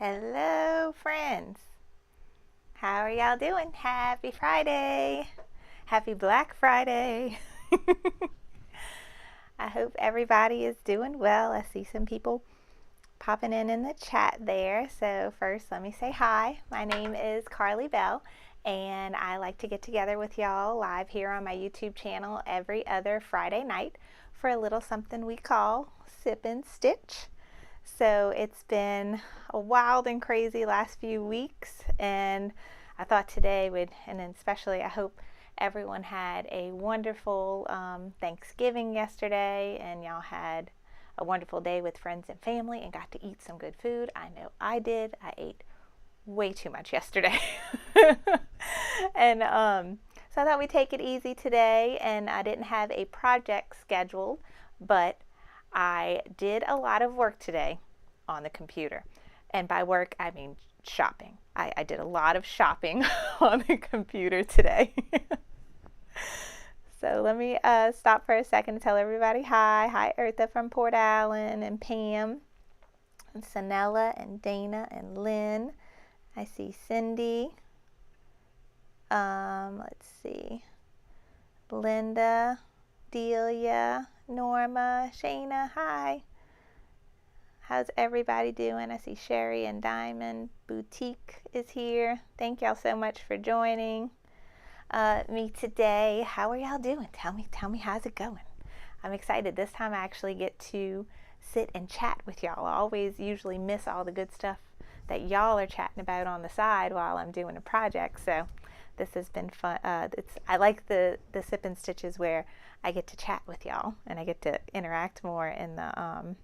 Hello, friends. How are y'all doing? Happy Friday. Happy Black Friday. I hope everybody is doing well. I see some people popping in the chat there. So, first, let me say hi. My name is Carly Bell, and I like to get together with y'all live here on my YouTube channel every other Friday night for a little something we call Sip and Stitch. So it's been a wild and crazy last few weeks, and I thought today would, and especially I hope everyone had a wonderful Thanksgiving yesterday, and y'all had a wonderful day with friends and family and got to eat some good food. I know I did. I ate way too much yesterday. And so I thought we'd take it easy today, and I didn't have a project scheduled, but I did a lot of work today on the computer. And by work, I mean shopping. I did a lot of shopping on the computer today. So let me stop for a second to tell everybody hi. Hi, Eartha from Port Allen, and Pam, and Sanella, and Dana, and Lynn. I see Cindy. Let's see. Linda, Delia, Norma, Shayna, hi. How's everybody doing? I see Sherry and Diamond Boutique is here. Thank y'all so much for joining me today. How are y'all doing? Tell me how's it going? I'm excited. This time I actually get to sit and chat with y'all. I always usually miss all the good stuff that y'all are chatting about on the side while I'm doing a project. So this has been fun. I like the sip and stitches where I get to chat with y'all and I get to interact more in the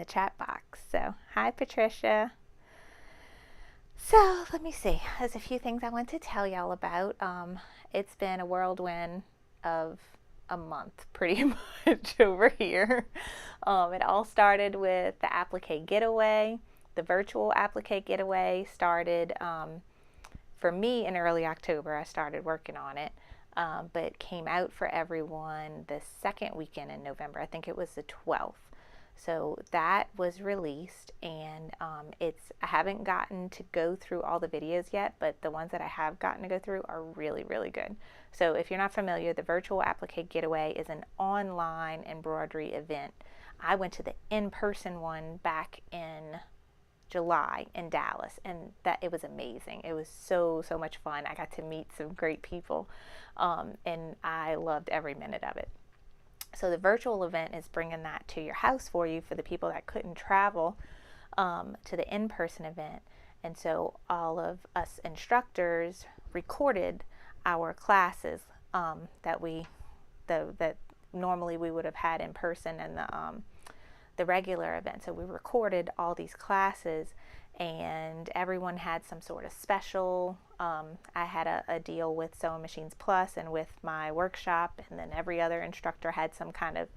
chat box. So hi, Patricia. So let me see. There's a few things I want to tell y'all about. It's been a whirlwind of a month, pretty much over here. It all started with the applique getaway. The virtual applique getaway started for me in early October. I started working on it, but came out for everyone the second weekend in November. I think it was the 12th. So that was released, and I haven't gotten to go through all the videos yet, but the ones that I have gotten to go through are really, really good. So if you're not familiar, the virtual applique getaway is an online embroidery event. I went to the in-person one back in July in Dallas, and that it was amazing. It was so much fun. I got to meet some great people, and I loved every minute of it. So the virtual event is bringing that to your house for you for the people that couldn't travel to the in-person event. And so all of us instructors recorded our classes that normally we would have had in person in the regular event. So we recorded all these classes, and everyone had some sort of special. I had a deal with Sewing Machines Plus and with my workshop, and then every other instructor had some kind of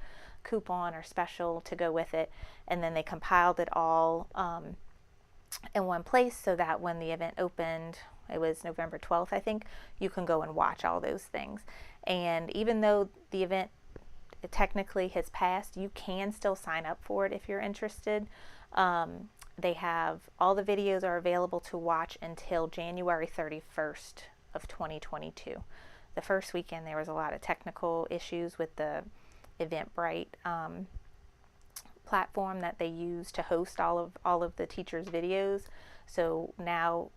coupon or special to go with it, and then they compiled it all in one place so that when the event opened, it was November 12th, I think, you can go and watch all those things. And even though the event technically has passed, you can still sign up for it if you're interested. They have all the videos are available to watch until January 31st of 2022. The first weekend there was a lot of technical issues with the Eventbrite platform that they use to host all of the teachers' videos. So now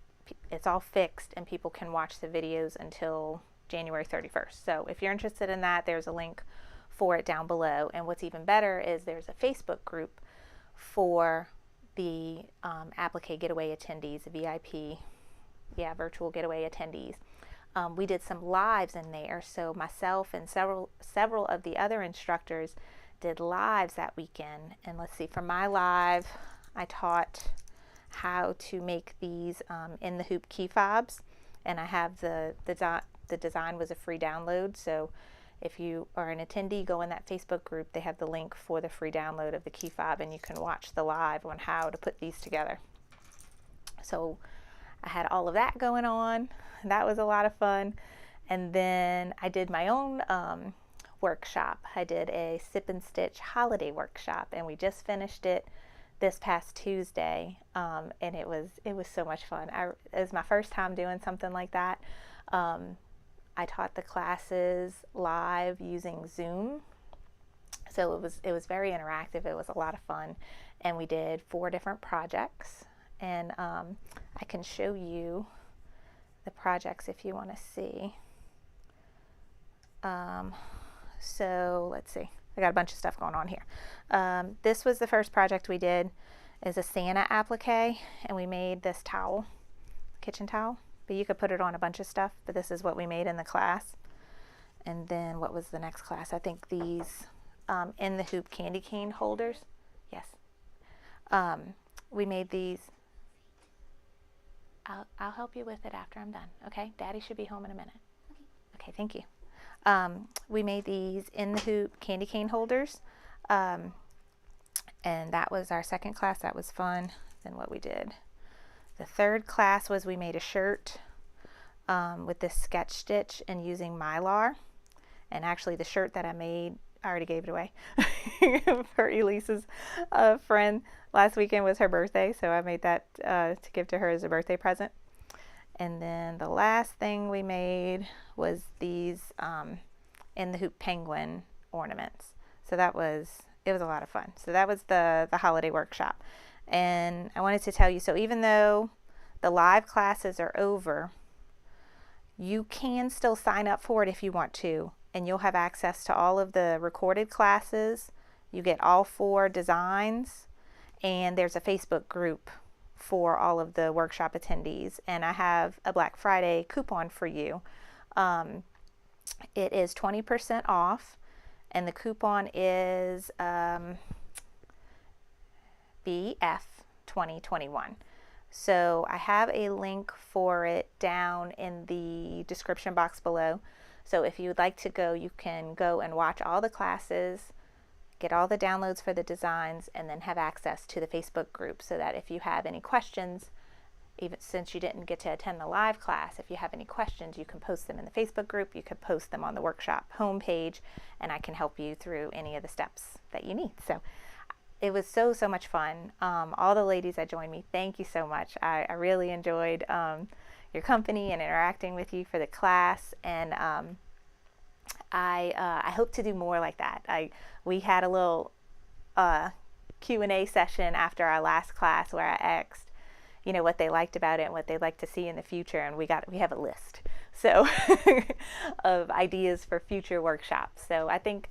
it's all fixed and people can watch the videos until January 31st. So if you're interested in that, there's a link for it down below. And what's even better is there's a Facebook group for the applique getaway attendees, the VIP, virtual getaway attendees. We did some lives in there, so myself and several of the other instructors did lives that weekend. And let's see, for my live, I taught how to make these in the hoop key fobs, and I have the design was a free download. So if you are an attendee, go in that Facebook group. They have the link for the free download of the key fob, and you can watch the live on how to put these together. So I had all of that going on. That was a lot of fun. And then I did my own workshop. I did a sip and stitch holiday workshop, and we just finished it this past Tuesday, and it was so much fun. It was my first time doing something like that. I taught the classes live using Zoom, so it was very interactive. It was a lot of fun, and we did 4 different projects, and I can show you the projects if you want to see. So let's see. I got a bunch of stuff going on here. This was the first project we did, is a Santa applique, and we made this towel, kitchen towel, but you could put it on a bunch of stuff, but this is what we made in the class. And then what was the next class? I think these in the hoop candy cane holders. Yes. We made these. I'll help you with it after I'm done. Okay, Daddy should be home in a minute. Okay, thank you. We made these in the hoop candy cane holders, and that was our second class. That was fun. Then what we did, the third class was we made a shirt with this sketch stitch and using Mylar. And actually the shirt that I made, I already gave it away for Elise's friend. Last weekend was her birthday, so I made that to give to her as a birthday present. And then the last thing we made was these in the hoop penguin ornaments. So it was a lot of fun. So that was the holiday workshop. And I wanted to tell you, so even though the live classes are over, you can still sign up for it if you want to, and you'll have access to all of the recorded classes. You get all 4 designs, and there's a Facebook group for all of the workshop attendees, and I have a Black Friday coupon for you. It is 20% off, and the coupon is BF 2021. So I have a link for it down in the description box below. So if you would like to go, you can go and watch all the classes, get all the downloads for the designs, and then have access to the Facebook group, so that if you have any questions, even since you didn't get to attend the live class, if you have any questions, you can post them in the Facebook group, you could post them on the workshop homepage, and I can help you through any of the steps that you need. So it was so much fun. All the ladies that joined me, thank you so much. I really enjoyed your company and interacting with you for the class, and I hope to do more like that. We had a little Q&A session after our last class where I asked, what they liked about it and what they'd like to see in the future, and we have a list so of ideas for future workshops. So I think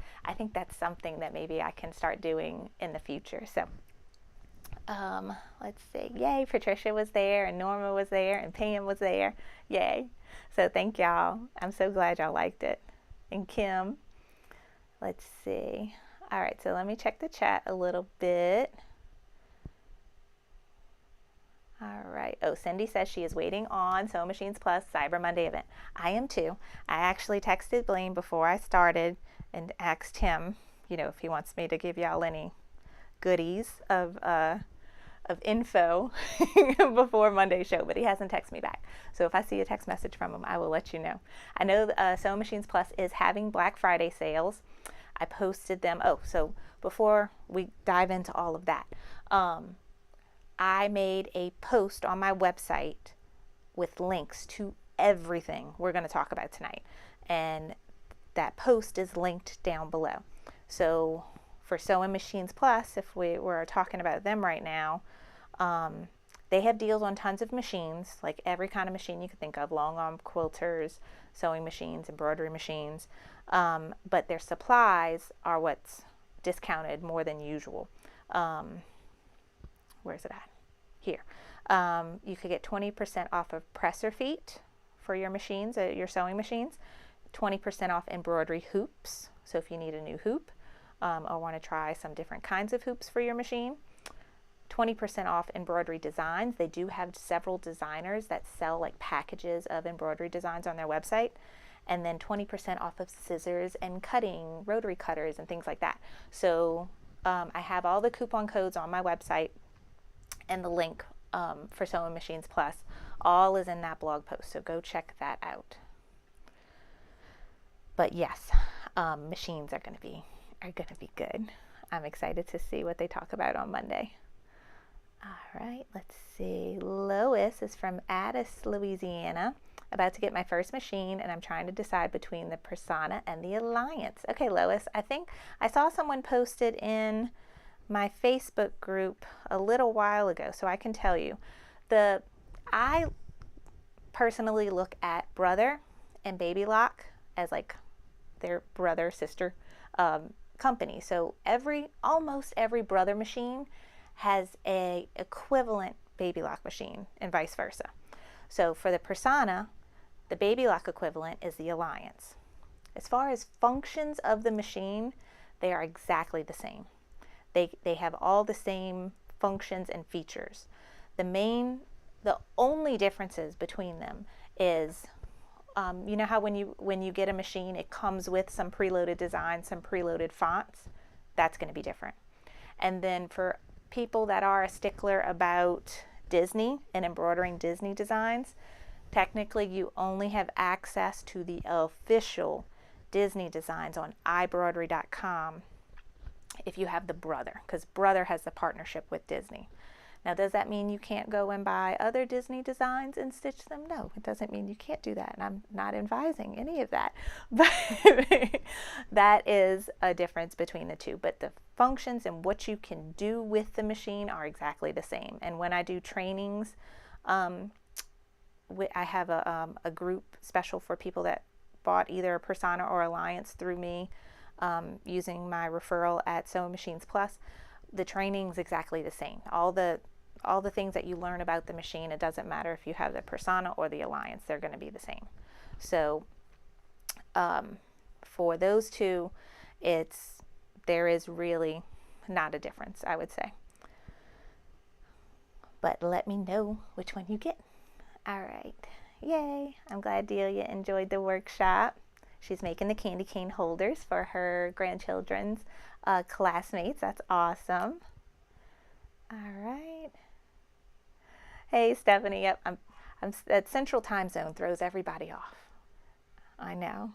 that's something that maybe I can start doing in the future. So let's see. Yay, Patricia was there, and Norma was there, and Pam was there. Yay. So thank y'all. I'm so glad y'all liked it. And Kim. Let's see. All right, so let me check the chat a little bit. All right. Oh, Cindy says she is waiting on Sewing Machines Plus Cyber Monday event. I am too. I actually texted Blaine before I started and asked him, if he wants me to give y'all any goodies of info before Monday's show, but he hasn't texted me back. So if I see a text message from him, I will let you know. I know Sewing Machines Plus is having Black Friday sales. I posted them. Oh, so before we dive into all of that, I made a post on my website with links to everything we're going to talk about tonight. And that post is linked down below. So for Sewing Machines Plus, if we're talking about them right now, they have deals on tons of machines, like every kind of machine you could think of, long arm quilters, sewing machines, embroidery machines, but their supplies are what's discounted more than usual. Where's it at? Here. You could get 20% off of presser feet for your machines, your sewing machines, 20% off embroidery hoops, so if you need a new hoop or want to try some different kinds of hoops for your machine, 20% off embroidery designs. They do have several designers that sell like packages of embroidery designs on their website, and then 20% off of scissors and cutting, rotary cutters and things like that. So I have all the coupon codes on my website, and the link for Sewing Machines Plus all is in that blog post, so go check that out. But yes, machines are going to be good. I'm excited to see what they talk about on Monday. All right, let's see. Lois is from Addis, Louisiana. About to get my first machine, and I'm trying to decide between the Persona and the Alliance. Okay, Lois, I think I saw someone posted in my Facebook group a little while ago, so I can tell you. I personally look at Brother and Baby Lock as like their brother sister company. So almost every Brother machine has a equivalent Baby Lock machine, and vice versa. So for the Persona, the Baby Lock equivalent is the Alliance. As far as functions of the machine, they are exactly the same. They have all the same functions and features. The only differences between them is, you know how when you get a machine, it comes with some preloaded designs, some preloaded fonts. That's going to be different. And then for people that are a stickler about Disney and embroidering Disney designs, technically you only have access to the official Disney designs on iBroidery.com if you have the Brother, because Brother has the partnership with Disney. Now, does that mean you can't go and buy other Disney designs and stitch them? No, it doesn't mean you can't do that, and I'm not advising any of that. But that is a difference between the two. But the functions and what you can do with the machine are exactly the same. And when I do trainings, I have a group special for people that bought either a Persona or Alliance through me, using my referral at Sewing Machines Plus. The training's exactly the same. All the things that you learn about the machine, it doesn't matter if you have the Persona or the Alliance, they're going to be the same. So for those two, there is really not a difference, I would say. But let me know which one you get. All right. Yay. I'm glad Delia enjoyed the workshop. She's making the candy cane holders for her grandchildren's classmates. That's awesome. All right. Hey, Stephanie. Yep, I'm that Central Time Zone throws everybody off. I know.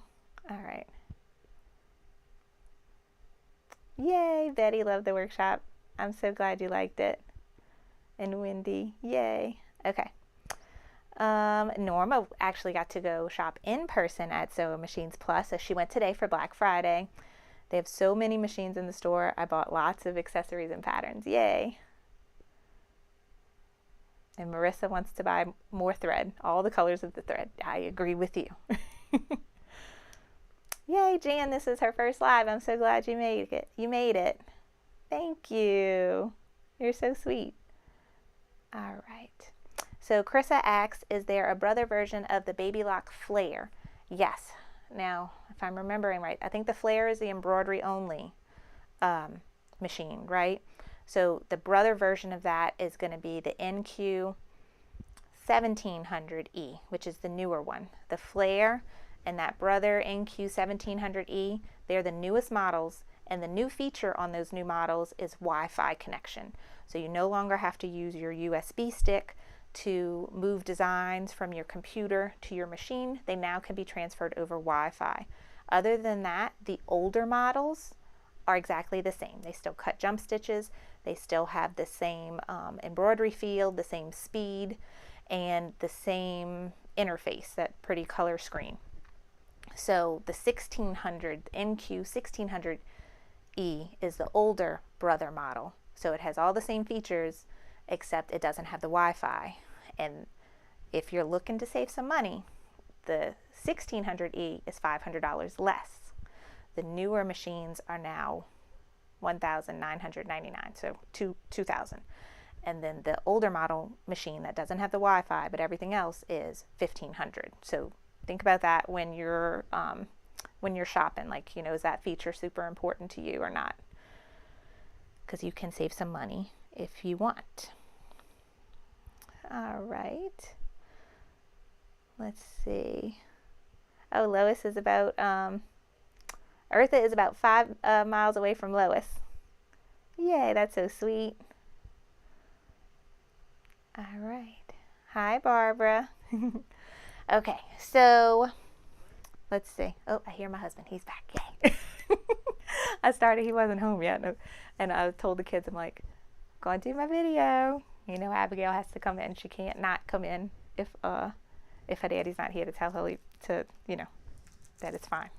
All right. Yay, Betty loved the workshop. I'm so glad you liked it. And Wendy, yay. Okay. Norma actually got to go shop in person at Sewing Machines Plus. So she went today for Black Friday. They have so many machines in the store. I bought lots of accessories and patterns. Yay. And Marissa wants to buy more thread, all the colors of the thread. I agree with you. Yay, Jan, this is her first live. I'm so glad you made it. You made it. Thank you. You're so sweet. All right. So Carissa asks, is there a Brother version of the Baby Lock Flare? Yes. Now, if I'm remembering right, I think the Flare is the embroidery only machine, right? So the Brother version of that is going to be the NQ 1700E, which is the newer one. The Flare and that Brother NQ 1700E, they're the newest models, and the new feature on those new models is Wi-Fi connection. So you no longer have to use your USB stick to move designs from your computer to your machine. They now can be transferred over Wi-Fi. Other than that, the older models are exactly the same. They still cut jump stitches, they still have the same embroidery field, the same speed, and the same interface, that pretty color screen. So the 1600, NQ 1600E is the older Brother model. So it has all the same features, except it doesn't have the Wi-Fi. And if you're looking to save some money, the 1600E is $500 less. The newer machines are now $1,999, so $2,000. And then the older model machine that doesn't have the Wi-Fi, but everything else is $1,500. So think about that when you're shopping. Like, is that feature super important to you or not? Because you can save some money if you want. All right. Let's see. Oh, Lois is about, Eartha is about 5 miles away from Lois. Yay, that's so sweet. All right. Hi, Barbara. Okay, so let's see. Oh, I hear my husband. He's back. Yay. He wasn't home yet. And I told the kids, I'm like, go and do my video. You know, Abigail has to come in. She can't not come in if her daddy's not here to tell her to, you know, that it's fine.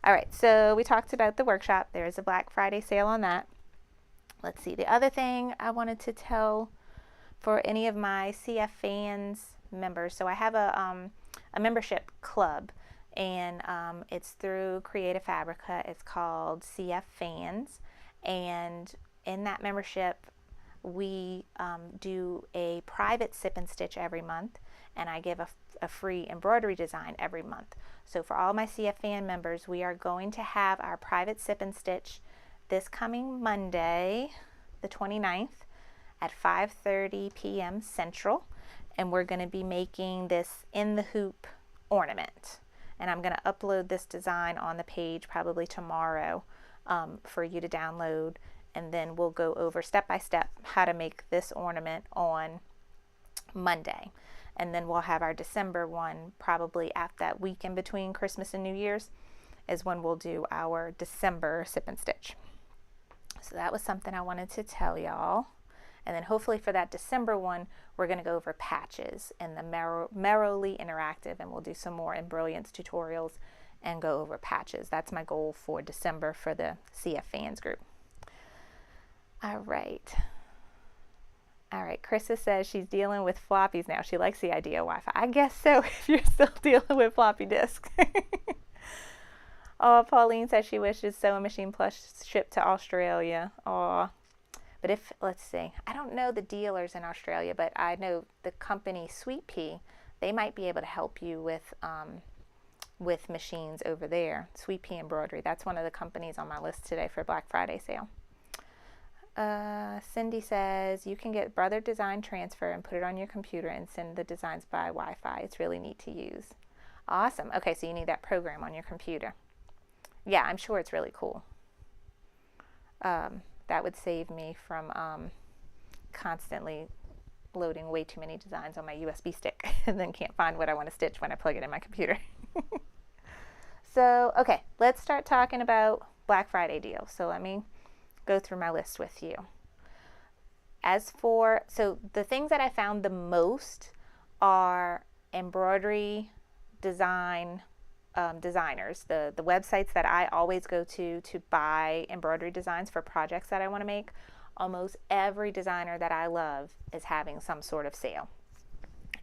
All right, so we talked about the workshop. There is a Black Friday sale on that. Let's see, the other thing I wanted to tell for any of my CF fans members. So I have a membership club, and it's through Creative Fabrica. It's called CF Fans, and in that membership, we do a private sip and stitch every month, and I give a free embroidery design every month. So for all my CF fan members, we are going to have our private sip and stitch this coming Monday, the 29th, at 5:30 p.m. Central, and we're going to be making this in the hoop ornament. And I'm going to upload this design on the page probably tomorrow for you to download, and then we'll go over step by step how to make this ornament on Monday. And then we'll have our December one probably at that week in between Christmas and New Year's is when we'll do our December sip and stitch. So that was something I wanted to tell y'all. And then hopefully for that December one, we're going to go over patches and the Merrily Interactive, and we'll do some more Embrilliance tutorials and go over patches. That's my goal for December for the CF Fans group. All right. All right, Krista says she's dealing with floppies now. She likes the idea of Wi-Fi. I guess so, if you're still dealing with floppy disks. Oh, Pauline says she wishes Sewing Machine Plus shipped to Australia. Oh, but if, let's see, I don't know the dealers in Australia, but I know the company Sweet Pea, they might be able to help you with machines over there. Sweet Pea Embroidery, that's one of the companies on my list today for Black Friday sale. Cindy says you can get Brother Design Transfer and put it on your computer and send the designs by Wi-Fi. It's really neat to use. Awesome. Okay, so you need that program on your computer. Yeah, I'm sure it's really cool. That would save me from constantly loading way too many designs on my USB stick and then can't find what I want to stitch when I plug it in my computer. So, okay, let's start talking about Black Friday deals. So let me go through my list with you. As for, so the things that I found the most are embroidery design designers, the websites that I always go to buy embroidery designs for projects that I want to make. Almost every designer that I love is having some sort of sale.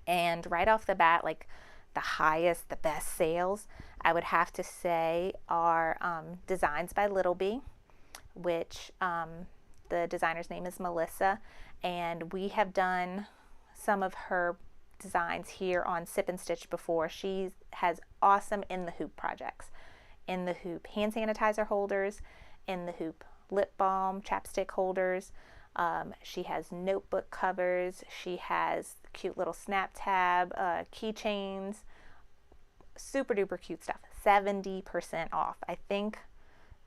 And right off the bat, like the highest, the best sales, I would have to say are Designs by Little Bee, which the designer's name is Melissa, and we have done some of her designs here on Sip and Stitch before. She has awesome in the hoop projects. In the hoop hand sanitizer holders, in the hoop lip balm, chapstick holders. She has notebook covers. She has cute little snap tab, keychains, super duper cute stuff. 70% off. I think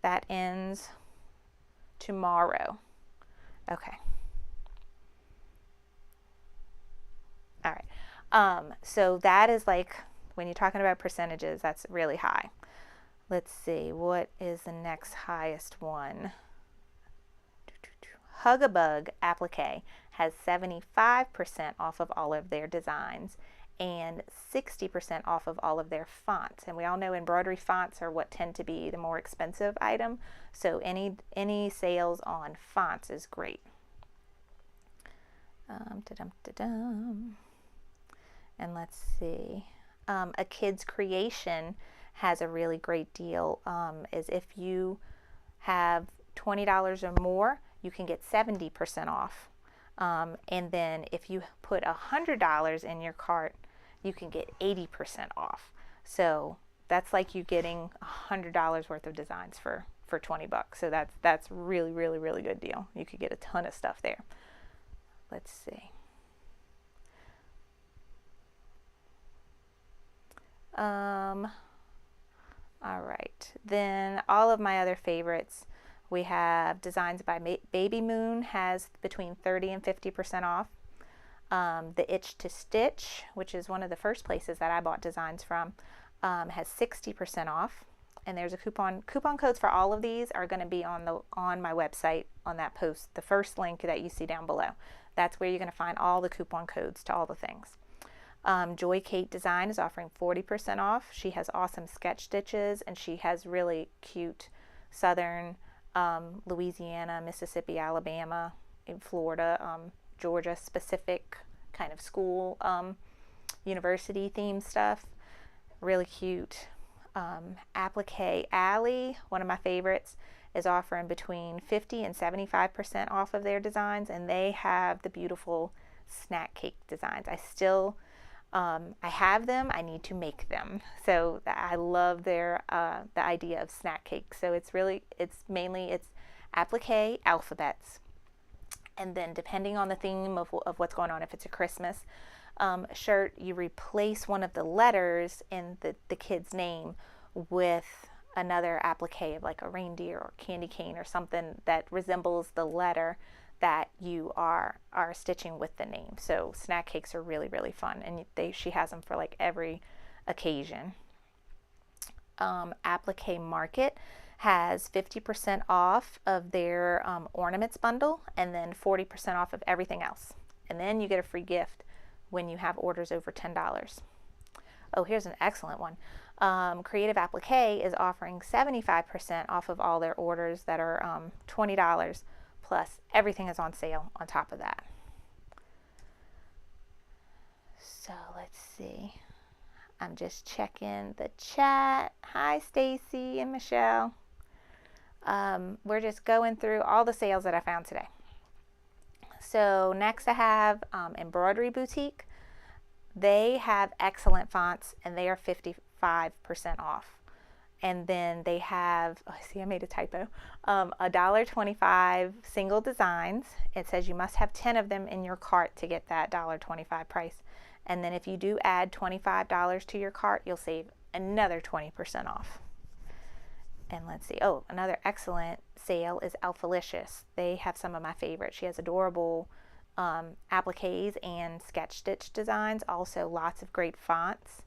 that ends tomorrow. Okay. All right. So that is like, when you're talking about percentages, that's really high. Let's see, what is the next highest one? Hug-a-Bug Applique has 75% off of all of their designs and 60% off of all of their fonts. And we all know embroidery fonts are what tend to be the more expensive item. So any sales on fonts is great. And let's see. A Kid's Creation has a really great deal. Is if you have $20 or more, you can get 70% off. And then if you put $100 in your cart, you can get 80% off. So that's like you getting $100 worth of designs for 20 bucks. So that's really, really, really good deal. You could get a ton of stuff there. Let's see. All right, then all of my other favorites, we have Designs by Baby Moon has between 30 and 50% off. The Itch to Stitch, which is one of the first places that I bought designs from, has 60% off. and there's a coupon codes for all of these are going to be on my website on that post, the first link that you see down below. That's where you're going to find all the coupon codes to all the things. Joy Kate Design is offering 40% off. She has awesome sketch stitches, and she has really cute southern Louisiana, Mississippi, Alabama, in Florida, Georgia specific kind of school university themed stuff. Really cute. Applique Alley, one of my favorites, is offering between 50 and 75% off of their designs, and they have the beautiful snack cake designs. I have them. I need to make them. So I love their the idea of snack cake. So it's mainly applique alphabets, and then depending on the theme of what's going on, if it's a Christmas shirt, you replace one of the letters in the kid's name with another applique of like a reindeer or candy cane or something that resembles the letter that you are stitching with the name. So snack cakes are really, really fun, and she has them for like every occasion. Applique Market has 50% off of their ornaments bundle, and then 40% off of everything else. And then you get a free gift when you have orders over $10. Oh, here's an excellent one. Creative Applique is offering 75% off of all their orders that are $20, plus everything is on sale on top of that. So let's see. I'm just checking the chat. Hi, Stacy and Michelle. We're just going through all the sales that I found today. So next I have Embroidery Boutique. They have excellent fonts, and they are 55% off. And then they have, oh, see, I made a typo, $1.25 single designs. It says you must have 10 of them in your cart to get that $1.25 price. And then if you do add $25 to your cart, you'll save another 20% off. And let's see, oh, another excellent sale is Alfalicious. They have some of my favorites. She has adorable appliques and sketch stitch designs, also lots of great fonts.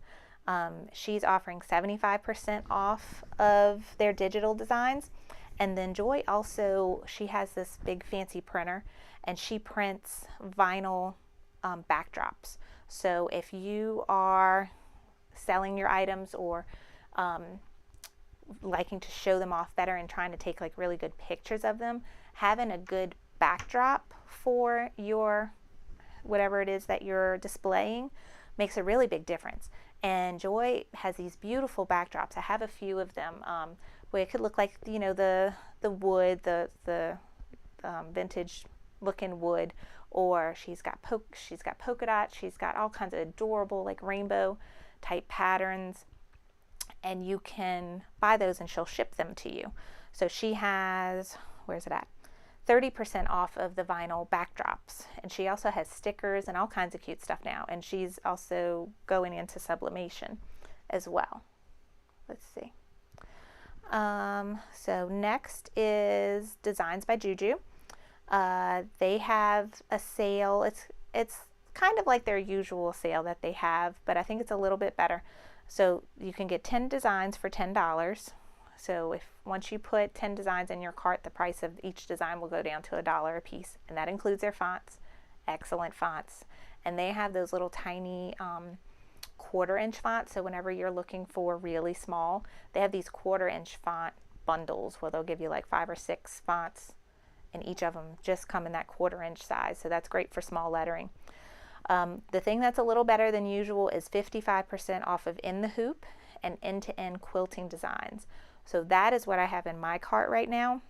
She's offering 75% off of their digital designs. And then Joy also, she has this big fancy printer, and she prints vinyl backdrops. So if you are selling your items or liking to show them off better and trying to take like really good pictures of them, having a good backdrop for your whatever it is that you're displaying makes a really big difference. And Joy has these beautiful backdrops. I have a few of them where it could look like, you know, the wood, the vintage looking wood, or she's got polka dots, she's got all kinds of adorable like rainbow type patterns, and you can buy those and she'll ship them to you. So she has, where's it at? 30% off of the vinyl backdrops, and she also has stickers and all kinds of cute stuff now, and she's also going into sublimation as well. Let's see. So next is Designs by Juju. They have a sale. It's kind of like their usual sale that they have, but I think it's a little bit better. So you can get 10 designs for $10. So once you put 10 designs in your cart, the price of each design will go down to $1 a piece, and that includes their fonts, excellent fonts. And they have those little tiny 1/4-inch fonts, so whenever you're looking for really small, they have these 1/4-inch font bundles where they'll give you like 5 or 6 fonts, and each of them just come in that 1/4-inch size, so that's great for small lettering. The thing that's a little better than usual is 55% off of In the Hoop and end-to-end quilting designs. So that is what I have in my cart right now.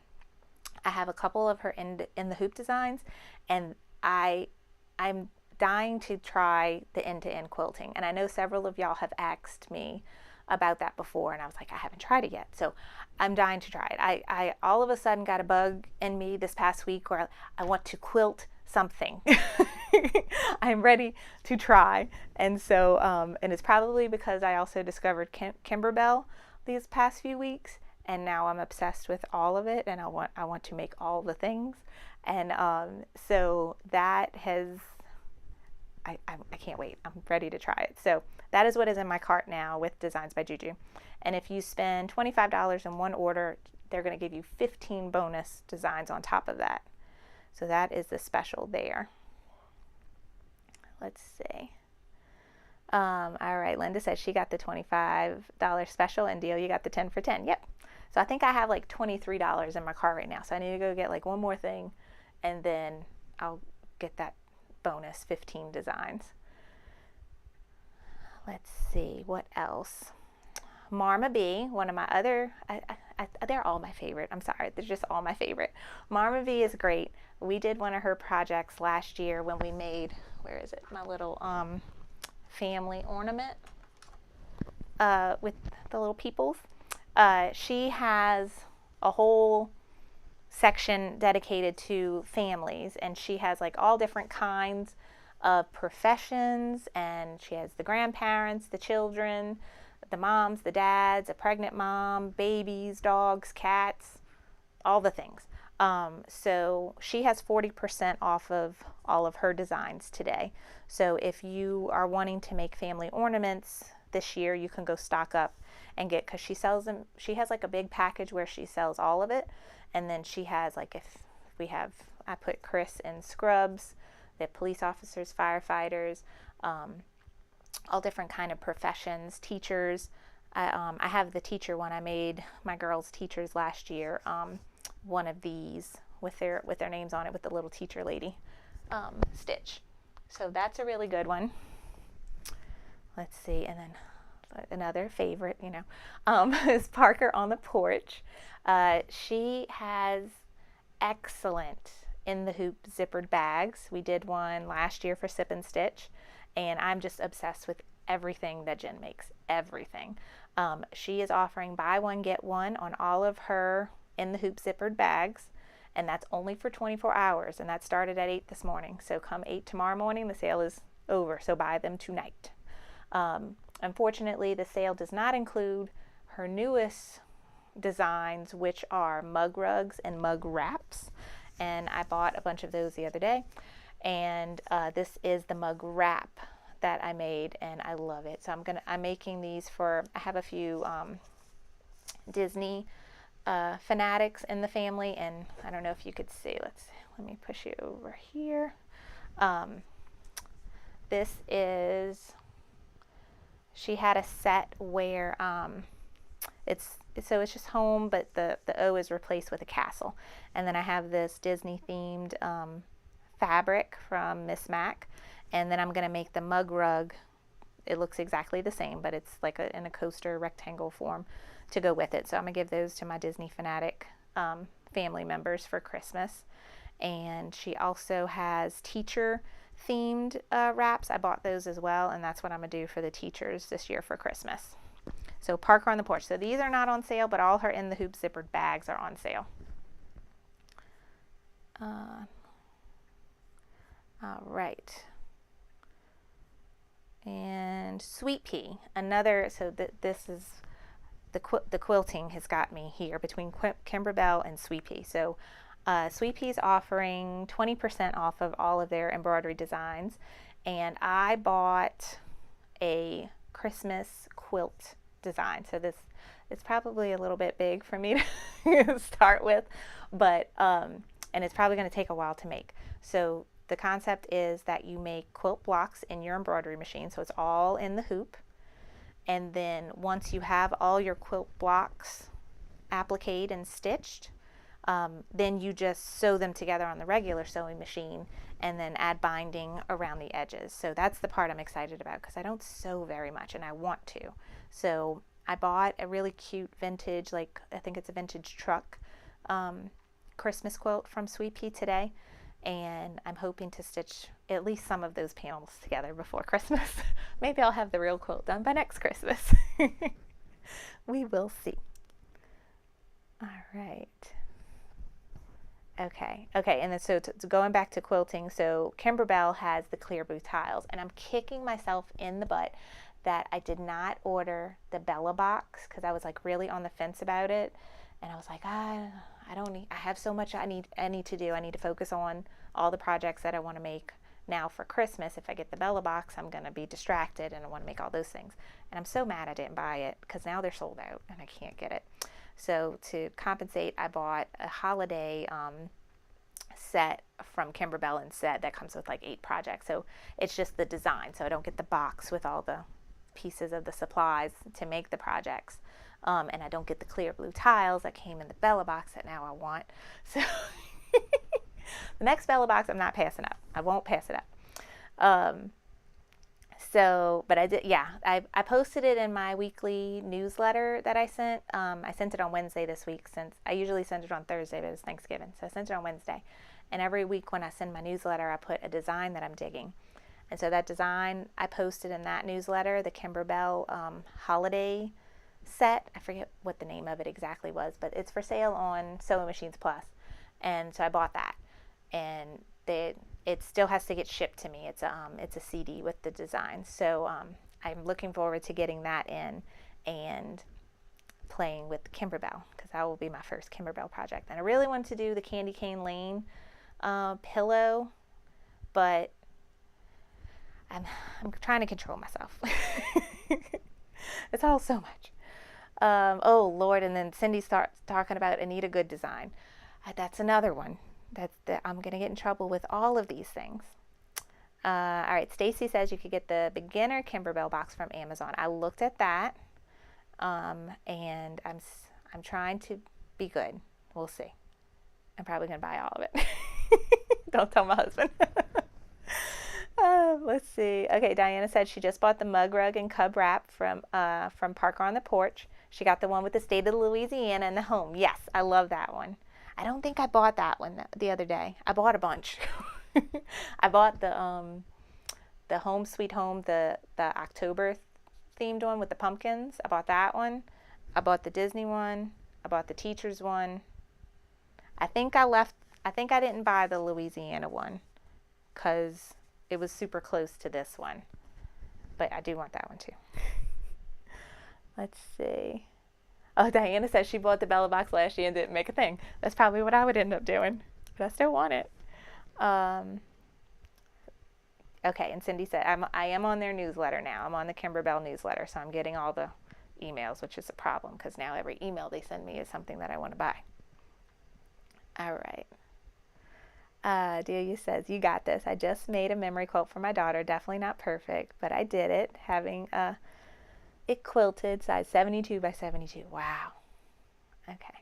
I have a couple of her in the hoop designs, and I'm dying to try the end-to-end quilting. And I know several of y'all have asked me about that before, and I was like, I haven't tried it yet. So I'm dying to try it. I all of a sudden got a bug in me this past week where I want to quilt something. I'm ready to try. And so, and it's probably because I also discovered Kimberbell these past few weeks, and now I'm obsessed with all of it, and I want to make all the things. And so that has I can't wait. I'm ready to try it. So that is what is in my cart now with Designs by Juju. And if you spend $25 in one order, they're going to give you 15 bonus designs on top of that. So that is the special there. Let's see. All right, Linda says she got the $25 special, and Deal, you got the 10 for 10. Yep. So I think I have like $23 in my cart right now. So I need to go get like one more thing, and then I'll get that bonus 15 designs. Let's see, what else? Marma B, one of my other, they're all my favorite. I'm sorry, they're just all my favorite. Marma B is great. We did one of her projects last year when we made, where is it? My little family ornament with the little peoples. She has a whole section dedicated to families, and she has like all different kinds of professions, and she has the grandparents, the children, the moms, the dads, a pregnant mom, babies, dogs, cats, all the things. So she has 40% off of all of her designs today. So if you are wanting to make family ornaments this year, you can go stock up and get, because she sells them. She has like a big package where she sells all of it, and then she has like, if we have, I put Chris in scrubs, they have police officers, firefighters, all different kind of professions, teachers. I have the teacher one. I made my girls' teachers last year. One of these with their names on it, with the little teacher lady stitch. So that's a really good one. Let's see, and then another favorite, is Parker on the Porch. She has excellent in the hoop zippered bags. We did one last year for Sip and Stitch, and I'm just obsessed with everything that Jen makes, everything. She is offering buy one, get one on all of her in the hoop zippered bags, and that's only for 24 hours, and that started at 8 this morning. So come 8 tomorrow morning, the sale is over, so buy them tonight. Unfortunately, the sale does not include her newest designs, which are mug rugs and mug wraps, and I bought a bunch of those the other day, and this is the mug wrap that I made, and I love it. So I'm making these for, I have a few Disney fanatics in the family, and I don't know if you could see. Let me push you over here. This is, she had a set where it's just home, but the O is replaced with a castle, and then I have this Disney themed fabric from Miss Mac, and then I'm going to make the mug rug. It looks exactly the same, but it's like in a coaster rectangle form to go with it. So I'm going to give those to my Disney fanatic family members for Christmas. And she also has teacher themed wraps. I bought those as well, and that's what I'm going to do for the teachers this year for Christmas. So Parker on the Porch. So these are not on sale, but all her in the hoop zippered bags are on sale. All right. And Sweet Pea, another, so this is, the quilting has got me here between Kimberbell and Sweet Pea. So Sweet Pea is offering 20% off of all of their embroidery designs, and I bought a Christmas quilt design. So this is probably a little bit big for me to start with, but and it's probably going to take a while to make. So the concept is that you make quilt blocks in your embroidery machine, so it's all in the hoop, and then once you have all your quilt blocks appliqued and stitched, then you just sew them together on the regular sewing machine and then add binding around the edges. So that's the part I'm excited about, because I don't sew very much and I want to. So I bought a really cute vintage, like I think it's a vintage truck Christmas quilt from Sweet Pea today, and I'm hoping to stitch at least some of those panels together before Christmas. Maybe I'll have the real quilt done by next Christmas. We will see. All right. Okay, and then so going back to quilting, so Kimberbell has the clear blue tiles, and I'm kicking myself in the butt that I did not order the Bella box, because I was like really on the fence about it, and I was like, I don't need, I have so much I need to do. I need to focus on all the projects that I want to make Now for Christmas, if I get the Bella box, I'm going to be distracted and I want to make all those things. And I'm so mad I didn't buy it because now they're sold out and I can't get it. So to compensate, I bought a holiday set from Kimberbell instead that comes with like 8 projects. So it's just the design. So I don't get the box with all the pieces of the supplies to make the projects. And I don't get the clear blue tiles that came in the Bella box that now I want. So the next Bella box, I'm not passing up. I won't pass it up. But I did, yeah, I posted it in my weekly newsletter that I sent. I sent it on Wednesday this week since I usually send it on Thursday, but it's Thanksgiving. So I sent it on Wednesday. And every week when I send my newsletter, I put a design that I'm digging. And so that design I posted in that newsletter, the Kimberbell holiday set. I forget what the name of it exactly was, but it's for sale on Sewing Machines Plus. And so I bought that. And it still has to get shipped to me. It's a CD with the design. So I'm looking forward to getting that in and playing with Kimberbell because that will be my first Kimberbell project. And I really want to do the Candy Cane Lane pillow, but I'm trying to control myself. It's all so much. Oh Lord! And then Cindy starts talking about Anita Good design. That's another one. I'm going to get in trouble with all of these things. All right, Stacy says you could get the beginner Kimberbell box from Amazon. I looked at that, and I'm trying to be good. We'll see. I'm probably going to buy all of it. Don't tell my husband. Let's see. Okay, Diana said she just bought the mug rug and cub wrap from Parker on the Porch. She got the one with the state of Louisiana and the home. Yes, I love that one. I don't think I bought that one the other day. I bought a bunch. I bought the Home Sweet Home, the October themed one with the pumpkins. I bought that one. I bought the Disney one. I bought the teacher's one. I think I didn't buy the Louisiana one because it was super close to this one. But I do want that one too. Let's see. Oh, Diana says she bought the Bella box last year and didn't make a thing. That's probably what I would end up doing, but I still want it. Okay, and Cindy said I am on their newsletter now. I'm on the Kimberbell newsletter, so I'm getting all the emails, which is a problem because now every email they send me is something that I want to buy. All right. Delia says, you got this. I just made a memory quilt for my daughter. Definitely not perfect, but I did it. Having it quilted, size 72 by 72. Wow. Okay.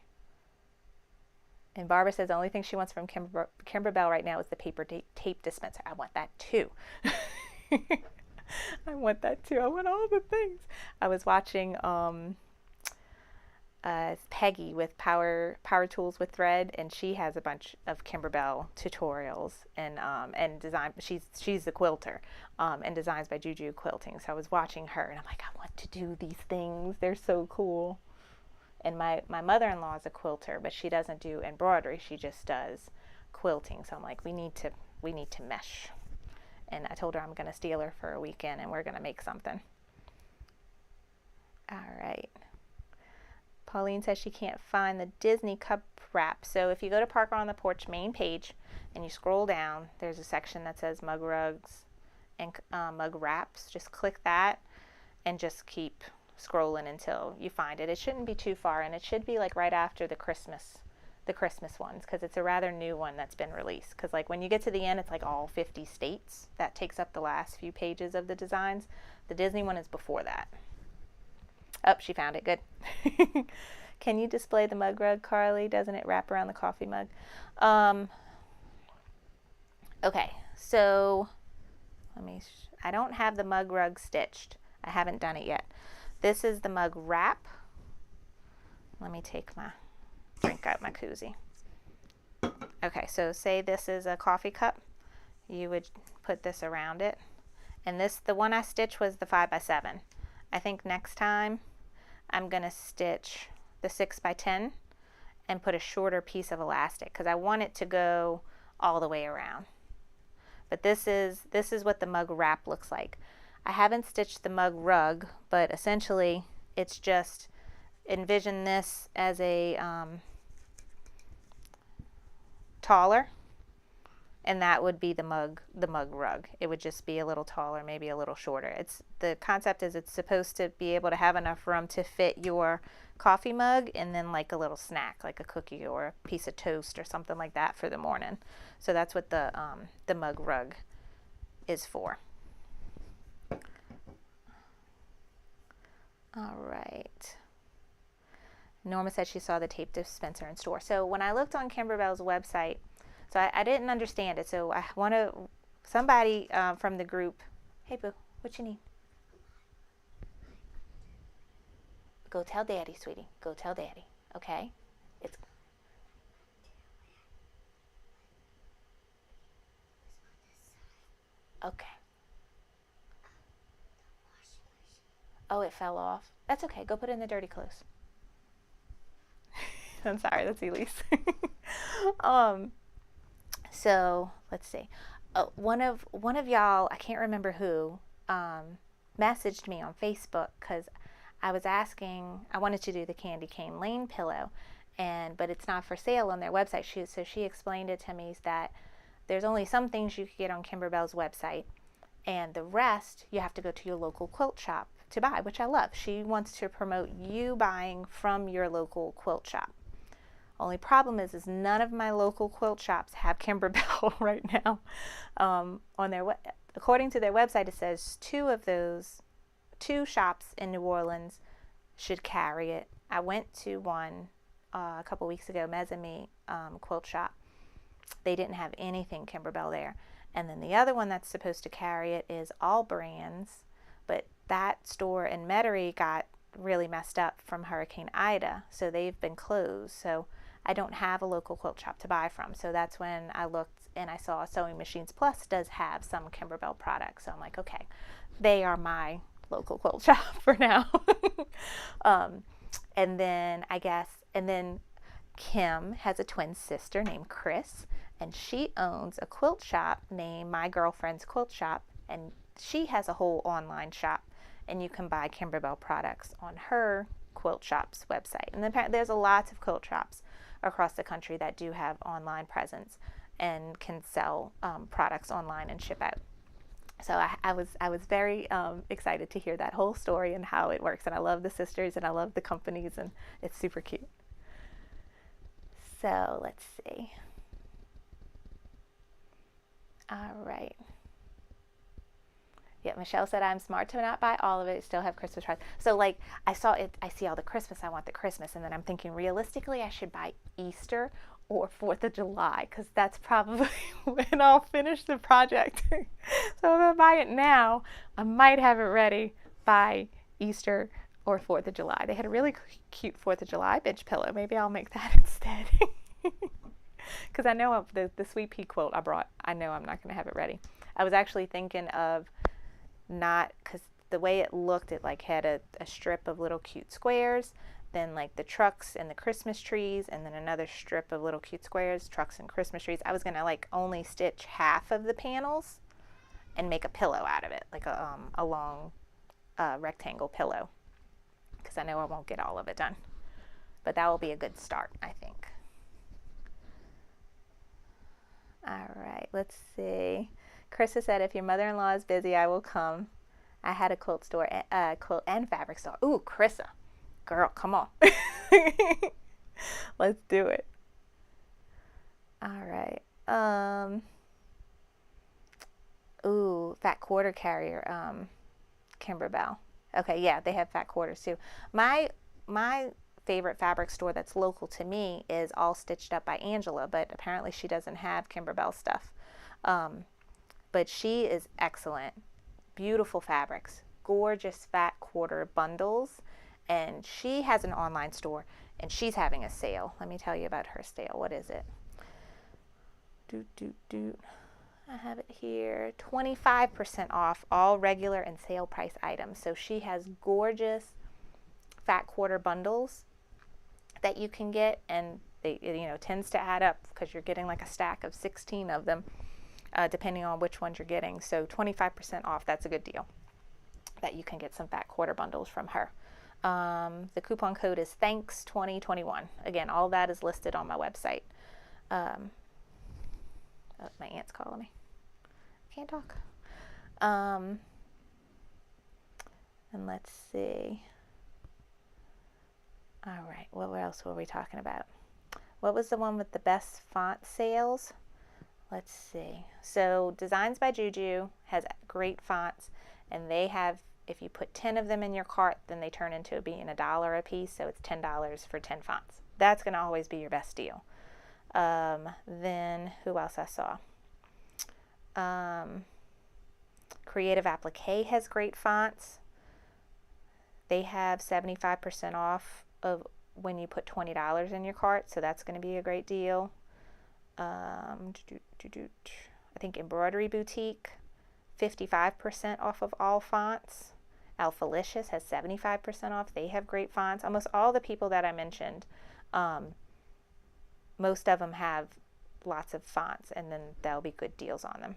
And Barbara says the only thing she wants from Kimberbell right now is the paper tape dispenser. I want that too. I want that too. I want all the things. I was watching Peggy with Power Tools with Thread, and she has a bunch of Kimberbell tutorials and design. She's the quilter, and designs by Juju Quilting. So I was watching her, and I'm like, I want to do these things. They're so cool. And my mother-in-law is a quilter, but she doesn't do embroidery. She just does quilting. So I'm like, we need to mesh. And I told her I'm going to steal her for a weekend, and we're going to make something. All right. Pauline says she can't find the Disney cup wrap. So if you go to Parker on the Porch main page and you scroll down, there's a section that says mug rugs and mug wraps. Just click that and just keep scrolling until you find it. It shouldn't be too far, and it should be like right after the Christmas ones, because it's a rather new one that's been released. Because like when you get to the end, it's like all 50 states. That takes up the last few pages of the designs. The Disney one is before that. Oh, she found it. Good. Can you display the mug rug, Carly? Doesn't it wrap around the coffee mug? Okay, so I don't have the mug rug stitched. I haven't done it yet. This is the mug wrap. Let me take my drink out my koozie. Okay, so say this is a coffee cup. You would put this around it. And the one I stitched was the 5x7. I think next time I'm going to stitch the 6x10 and put a shorter piece of elastic because I want it to go all the way around. But this is what the mug wrap looks like. I haven't stitched the mug rug, but essentially it's just envision this as a taller, and that would be the mug rug. It would just be a little taller, maybe a little shorter. It's the concept is it's supposed to be able to have enough room to fit your coffee mug and then like a little snack, like a cookie or a piece of toast or something like that for the morning. So that's what the mug rug is for. All right. Norma said she saw the tape dispenser in store. So when I looked on Kimberbell's website, so I didn't understand it. So I want to, somebody from the group, hey boo, what you need? Go tell daddy, sweetie. Go tell daddy. Okay? It's okay. Oh, it fell off. That's okay. Go put it in the dirty clothes. I'm sorry, that's Elise. um, so let's see. One of y'all, I can't remember who, messaged me on Facebook because I was asking. I wanted to do the Candy Cane Lane pillow, but it's not for sale on their website. So she explained it to me that there's only some things you could get on Kimberbell's website, and the rest you have to go to your local quilt shop to buy, which I love. She wants to promote you buying from your local quilt shop. Only problem is none of my local quilt shops have Kimberbell right now. On their according to their website, it says two shops in New Orleans should carry it. I went to one a couple weeks ago, Mezzame quilt shop. They didn't have anything Kimberbell there. And then the other one that's supposed to carry it is All Brands, but that store in Metairie got really messed up from Hurricane Ida, so they've been closed. So I don't have a local quilt shop to buy from. So that's when I looked and I saw Sewing Machines Plus does have some Kimberbell products. So I'm like, okay, they are my local quilt shop for now. And then Kim has a twin sister named Chris, and she owns a quilt shop named My Girlfriend's Quilt Shop, and she has a whole online shop, and you can buy Kimberbell products on her quilt shop's website. And then there's a lots of quilt shops across the country that do have online presence and can sell products online and ship out. So I was very excited to hear that whole story and how it works. And I love the sisters and I love the companies, and it's super cute. So let's see. All right. Yeah, Michelle said I'm smart to not buy all of it. Still have Christmas cards. So like I see all the Christmas. I want the Christmas, and then I'm thinking realistically I should buy Easter or 4th of July because that's probably when I'll finish the project. So if I buy it now, I might have it ready by Easter or 4th of July. They had a really cute 4th of July bench pillow. Maybe I'll make that instead. Because I know the Sweet Pea quilt I brought, I know I'm not going to have it ready. I was actually thinking of not, because the way it looked, it like had a strip of little cute squares, then like the trucks and the Christmas trees, and then another strip of little cute squares, trucks and Christmas trees. I was going to like only stitch half of the panels and make a pillow out of it, like a long rectangle pillow, because I know I won't get all of it done. But that will be a good start, I think. All right, let's see. Krista said, if your mother-in-law is busy, I will come. I had a quilt store, quilt and fabric store. Ooh, Krista, girl, come on. Let's do it. All right. Ooh, fat quarter carrier, Kimberbell. Okay, yeah, they have fat quarters too. My favorite fabric store that's local to me is All Stitched Up by Angela, but apparently she doesn't have Kimberbell stuff. But she is excellent. Beautiful fabrics, gorgeous fat quarter bundles, and she has an online store, and she's having a sale. Let me tell you about her sale. What is it? I have it here. 25% off all regular and sale price items. So she has gorgeous fat quarter bundles that you can get, and they, tends to add up because you're getting like a stack of 16 of them, depending on which ones you're getting. So 25% off, that's a good deal that you can get some fat quarter bundles from her. The coupon code is THANKS2021. Again, all that is listed on my website. Oh, my aunt's calling me. Can't talk. And let's see. All right, what else were we talking about? What was the one with the best font sales? Let's see. So Designs by Juju has great fonts, and they have, if you put 10 of them in your cart, then they turn into being $1 a piece, so it's $10 for 10 fonts. That's going to always be your best deal. Then who else I saw? Creative Applique has great fonts. They have 75% off of when you put $20 in your cart, so that's going to be a great deal. I think Embroidery Boutique, 55% off of all fonts. Alfalicious has 75% off. They have great fonts. Almost all the people that I mentioned, most of them have lots of fonts, and then there'll be good deals on them.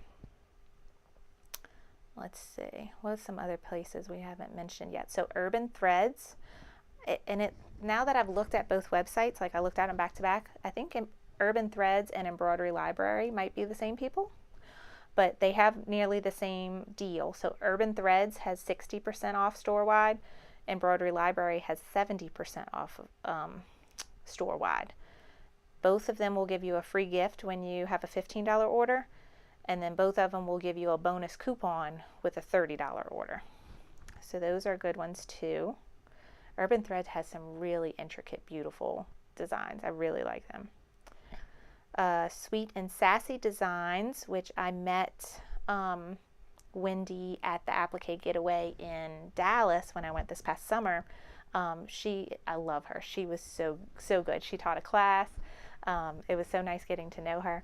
Let's see, what are some other places we haven't mentioned yet? So Urban Threads, now that I've looked at both websites, like I looked at them back to back, I think Urban Threads and Embroidery Library might be the same people, but they have nearly the same deal. So Urban Threads has 60% off store-wide. Embroidery Library has 70% off store-wide. Both of them will give you a free gift when you have a $15 order, and then both of them will give you a bonus coupon with a $30 order. So those are good ones too. Urban Threads has some really intricate, beautiful designs. I really like them. Sweet and Sassy Designs, which I met Wendy at the Applique Getaway in Dallas when I went this past summer. I love her. She was so good. She taught a class. It was so nice getting to know her.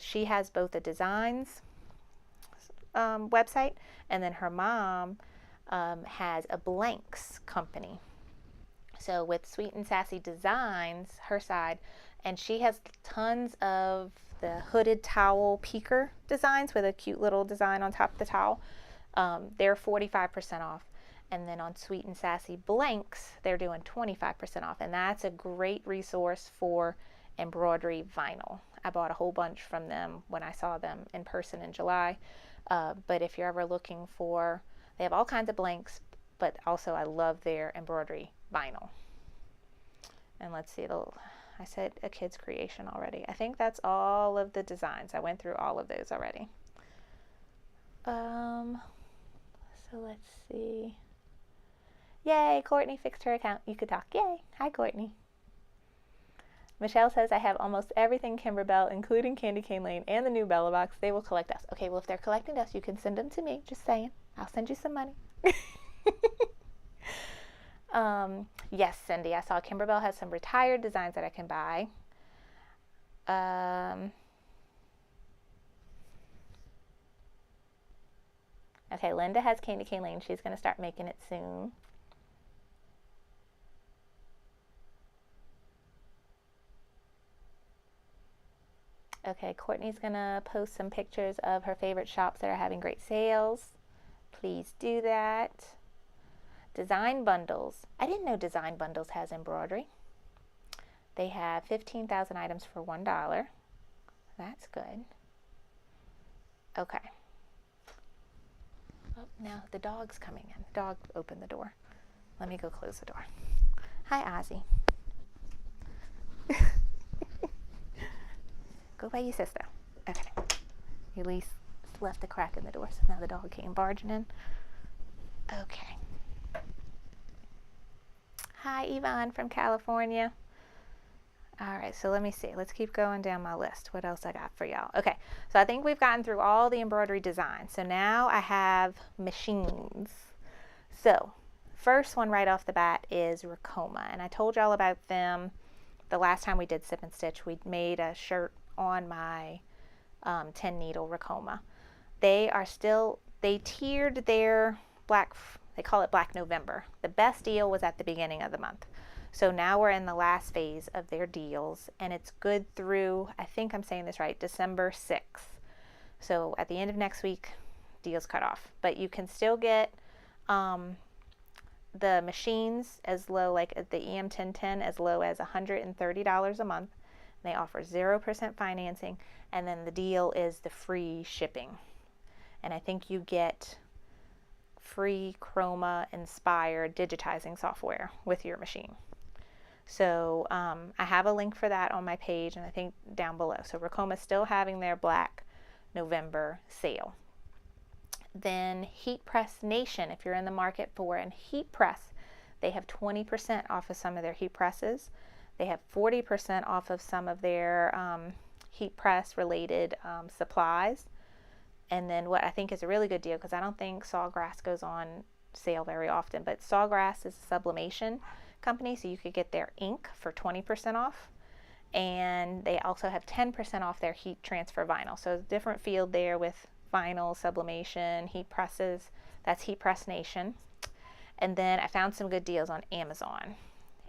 She has both a designs website, and then her mom has a blanks company. So with Sweet and Sassy Designs, her side, and she has tons of the hooded towel peeker designs with a cute little design on top of the towel. They're 45% off. And then on Sweet and Sassy Blanks, they're doing 25% off. And that's a great resource for embroidery vinyl. I bought a whole bunch from them when I saw them in person in July. But if you're ever looking for, they have all kinds of blanks, but also I love their embroidery vinyl. And let's see, I said a kid's creation already. I think that's all of the designs. I went through all of those already. So let's see. Yay, Courtney fixed her account. You could talk. Yay. Hi, Courtney. Michelle says, I have almost everything Kimberbell, including Candy Cane Lane and the new Bella Box. They will collect us. Okay, well, if they're collecting us, you can send them to me. Just saying. I'll send you some money. Yes, Cindy, I saw Kimberbell has some retired designs that I can buy. Okay, Linda has Candy Cane Lane. She's going to start making it soon. Okay, Courtney's going to post some pictures of her favorite shops that are having great sales. Please do that. Design Bundles. I didn't know Design Bundles has embroidery. They have 15,000 items for $1. That's good. Okay. Oh, now the dog's coming in. The dog opened the door. Let me go close the door. Hi, Ozzy. Go by your sister. Okay. You at least left a crack in the door, so now the dog came barging in. Okay. Hi, Yvonne from California. All right, so let me see. Let's keep going down my list. What else I got for y'all? Okay, so I think we've gotten through all the embroidery designs. So now I have machines. So first one right off the bat is Ricoma, and I told y'all about them the last time we did Sip and Stitch. We made a shirt on my 10 needle Ricoma. They tiered their black, they call it Black November. The best deal was at the beginning of the month. So now we're in the last phase of their deals, and it's good through, I think I'm saying this right, December 6th. So at the end of next week, deals cut off. But you can still get the machines as low, like the EM1010, as low as $130 a month. They offer 0% financing, and then the deal is the free shipping. And I think you get free Chroma inspired digitizing software with your machine. So I have a link for that on my page, and I think down below. So Ricoma is still having their Black November sale. Then Heat Press Nation, if you're in the market for an heat press, they have 20% off of some of their heat presses. They have 40% off of some of their heat press related supplies. And then what I think is a really good deal, because I don't think Sawgrass goes on sale very often, but Sawgrass is a sublimation company, so you could get their ink for 20% off. And they also have 10% off their heat transfer vinyl. So different field there with vinyl, sublimation, heat presses. That's Heat Press Nation. And then I found some good deals on Amazon.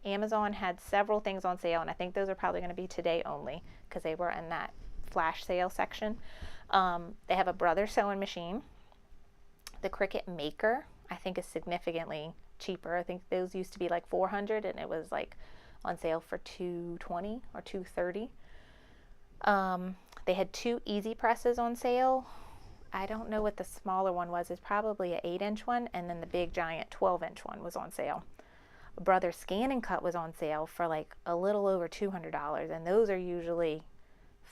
Amazon had several things on sale, and I think those are probably going to be today only because they were in that flash sale section. They have a Brother sewing machine. The Cricut Maker, I think, is significantly cheaper. I think those used to be like $400, and it was like on sale for $220 or $230. They had 2 easy presses on sale. I don't know what the smaller one was. It's probably an 8-inch one, and then the big giant 12-inch one was on sale. Brother Scan and Cut was on sale for like a little over $200, and those are usually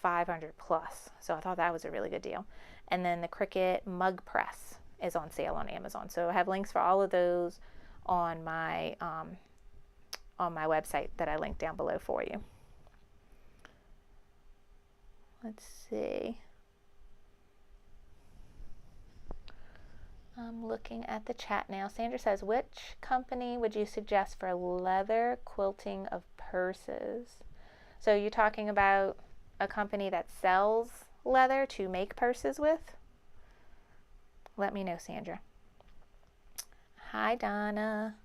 $500 plus. So I thought that was a really good deal. And then the Cricut Mug Press is on sale on Amazon. So I have links for all of those on my website that I linked down below for you. Let's see. I'm looking at the chat now. Sandra says, which company would you suggest for leather quilting of purses? So you're talking about a company that sells leather to make purses with? Let me know, Sandra. Hi, Donna.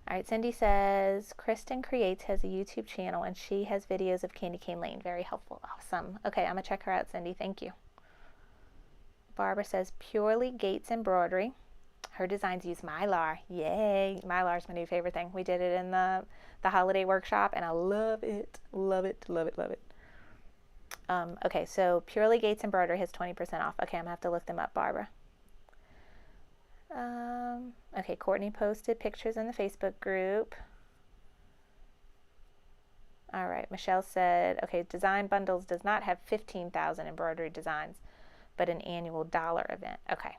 All right, Cindy says, Kristen Creates has a YouTube channel, and she has videos of Candy Cane Lane. Very helpful. Awesome. Okay, I'm going to check her out, Cindy. Thank you. Barbara says, Purely Gates Embroidery. Her designs use Mylar. Yay. Mylar is my new favorite thing. We did it in the holiday workshop, and I love it. Love it, love it, love it. Okay, so Purely Gates Embroidery has 20% off. Okay, I'm going to have to look them up, Barbara. Okay, Courtney posted pictures in the Facebook group. All right, Michelle said, okay, Design Bundles does not have 15,000 embroidery designs, but an annual dollar event. Okay.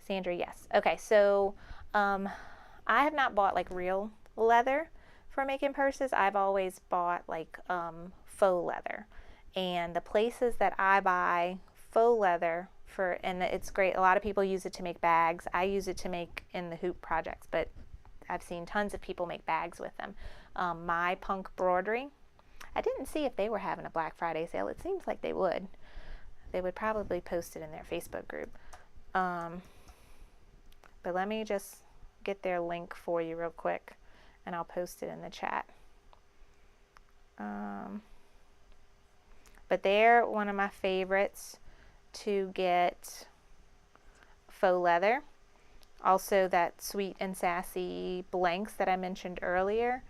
Sandra, yes. Okay, so I have not bought like real leather for making purses. I've always bought like faux leather. And the places that I buy faux leather for, and it's great, a lot of people use it to make bags. I use it to make in the hoop projects, but I've seen tons of people make bags with them. My Punk Broidery, I didn't see if they were having a Black Friday sale. It seems like they would. They would probably post it in their Facebook group. But let me just get their link for you real quick, and I'll post it in the chat. But they're one of my favorites to get faux leather. Also, that Sweet and Sassy blanks that I mentioned earlier,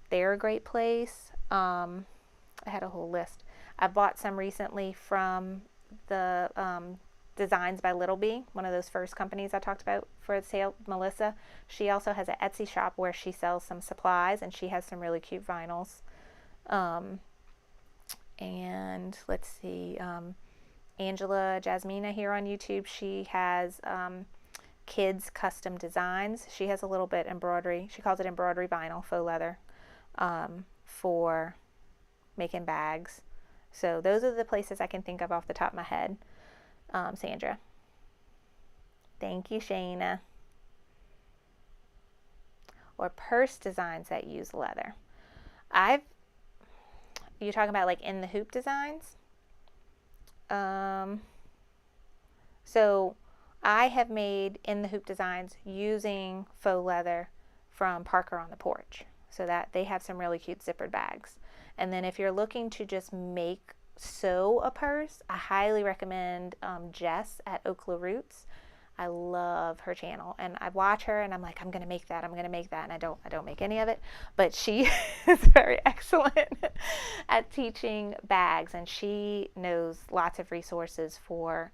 they're a great place. I had a whole list. I bought some recently from the Designs by Little Bee, one of those first companies I talked about for the sale, Melissa. She also has an Etsy shop where she sells some supplies, and she has some really cute vinyls. And let's see, Angela Jasmina here on YouTube, she has kids custom designs. She has a little bit embroidery. She calls it embroidery vinyl, faux leather, for making bags. So those are the places I can think of off the top of my head. Sandra. Thank you, Shayna. Or purse designs that use leather. You're talking about like in the hoop designs? So I have made in the hoop designs using faux leather from Parker on the Porch. So that they have some really cute zippered bags. And then if you're looking to just sew a purse, I highly recommend Jess at Okla Roots. I love her channel, and I watch her and I'm like, I'm gonna make that, and I don't make any of it, but she is very excellent at teaching bags, and she knows lots of resources for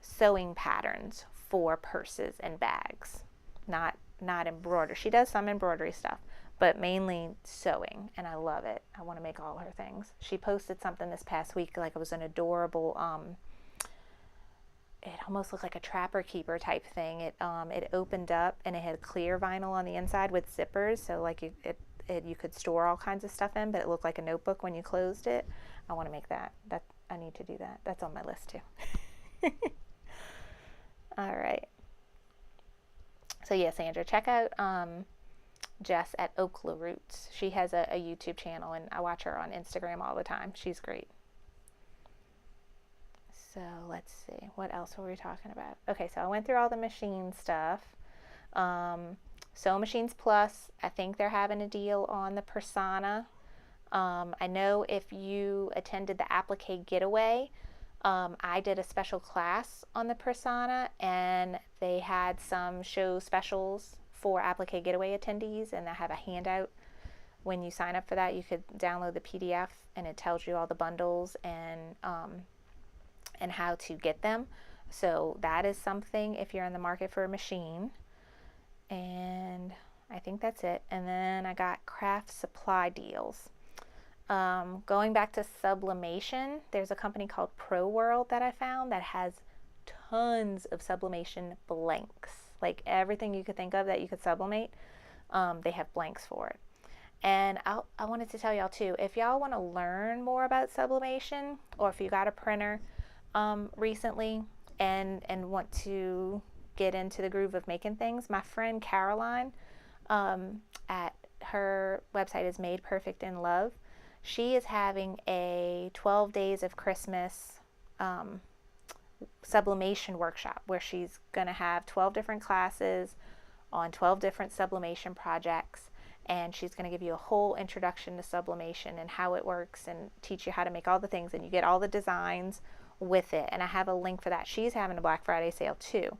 sewing patterns for purses and bags. Not embroidery. She does some embroidery stuff, but mainly sewing, and I love it. I want to make all her things. She posted something this past week, like it was an adorable it almost looked like a trapper keeper type thing. It opened up and it had clear vinyl on the inside with zippers, so like you could store all kinds of stuff in, but it looked like a notebook when you closed it. I want to make that. I need to do that. That's on my list too. All right. So yeah, Sandra, check out Jess at Okla Roots. She has a YouTube channel, and I watch her on Instagram all the time. She's great. So let's see, what else were we talking about? Okay, so I went through all the machine stuff. Sew Machines Plus, I think they're having a deal on the Persona. I know if you attended the Applique Getaway, I did a special class on the Persona, and they had some show specials for Applique Getaway attendees, and I have a handout. When you sign up for that, you could download the PDF, and it tells you all the bundles and how to get them. So that is something if you're in the market for a machine. And I think that's it. And then I got craft supply deals. Going back to sublimation, there's a company called Pro World that I found that has tons of sublimation blanks. Like everything you could think of that you could sublimate, they have blanks for it. And I wanted to tell y'all too, if y'all want to learn more about sublimation, or if you got a printer recently and want to get into the groove of making things, my friend Caroline at her website is Made Perfect in Love. She is having a 12 days of Christmas sublimation workshop where she's going to have 12 different classes on 12 different sublimation projects, and she's going to give you a whole introduction to sublimation and how it works and teach you how to make all the things, and you get all the designs with it. And I have a link for that. She's having a Black Friday sale too.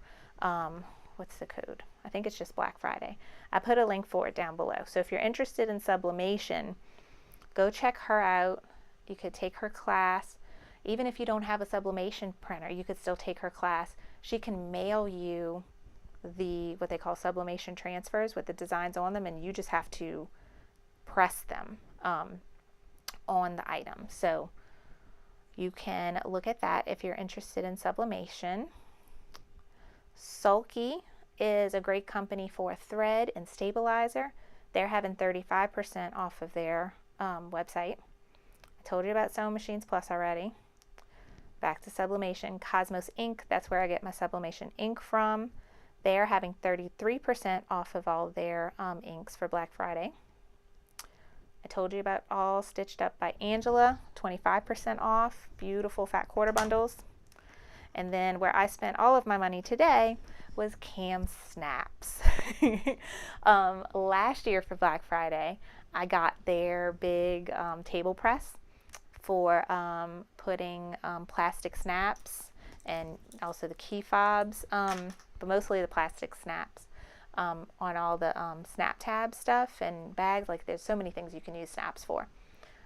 What's the code? I think it's just Black Friday. I put a link for it down below. So if you're interested in sublimation, go check her out. You could take her class. Even if you don't have a sublimation printer, you could still take her class. She can mail you what they call sublimation transfers with the designs on them, and you just have to press them on the item. So you can look at that if you're interested in sublimation. Sulky is a great company for thread and stabilizer. They're having 35% off of their website. I told you about Sew Machines Plus already. Back to sublimation. Cosmos Ink, that's where I get my sublimation ink from. They're having 33% off of all their inks for Black Friday. I told you about All Stitched Up by Angela, 25% off, beautiful fat quarter bundles. And then where I spent all of my money today was Cam Snaps. Last year for Black Friday, I got their big table press for putting plastic snaps and also the key fobs, but mostly the plastic snaps. On all the snap tab stuff and bags. Like there's so many things you can use snaps for.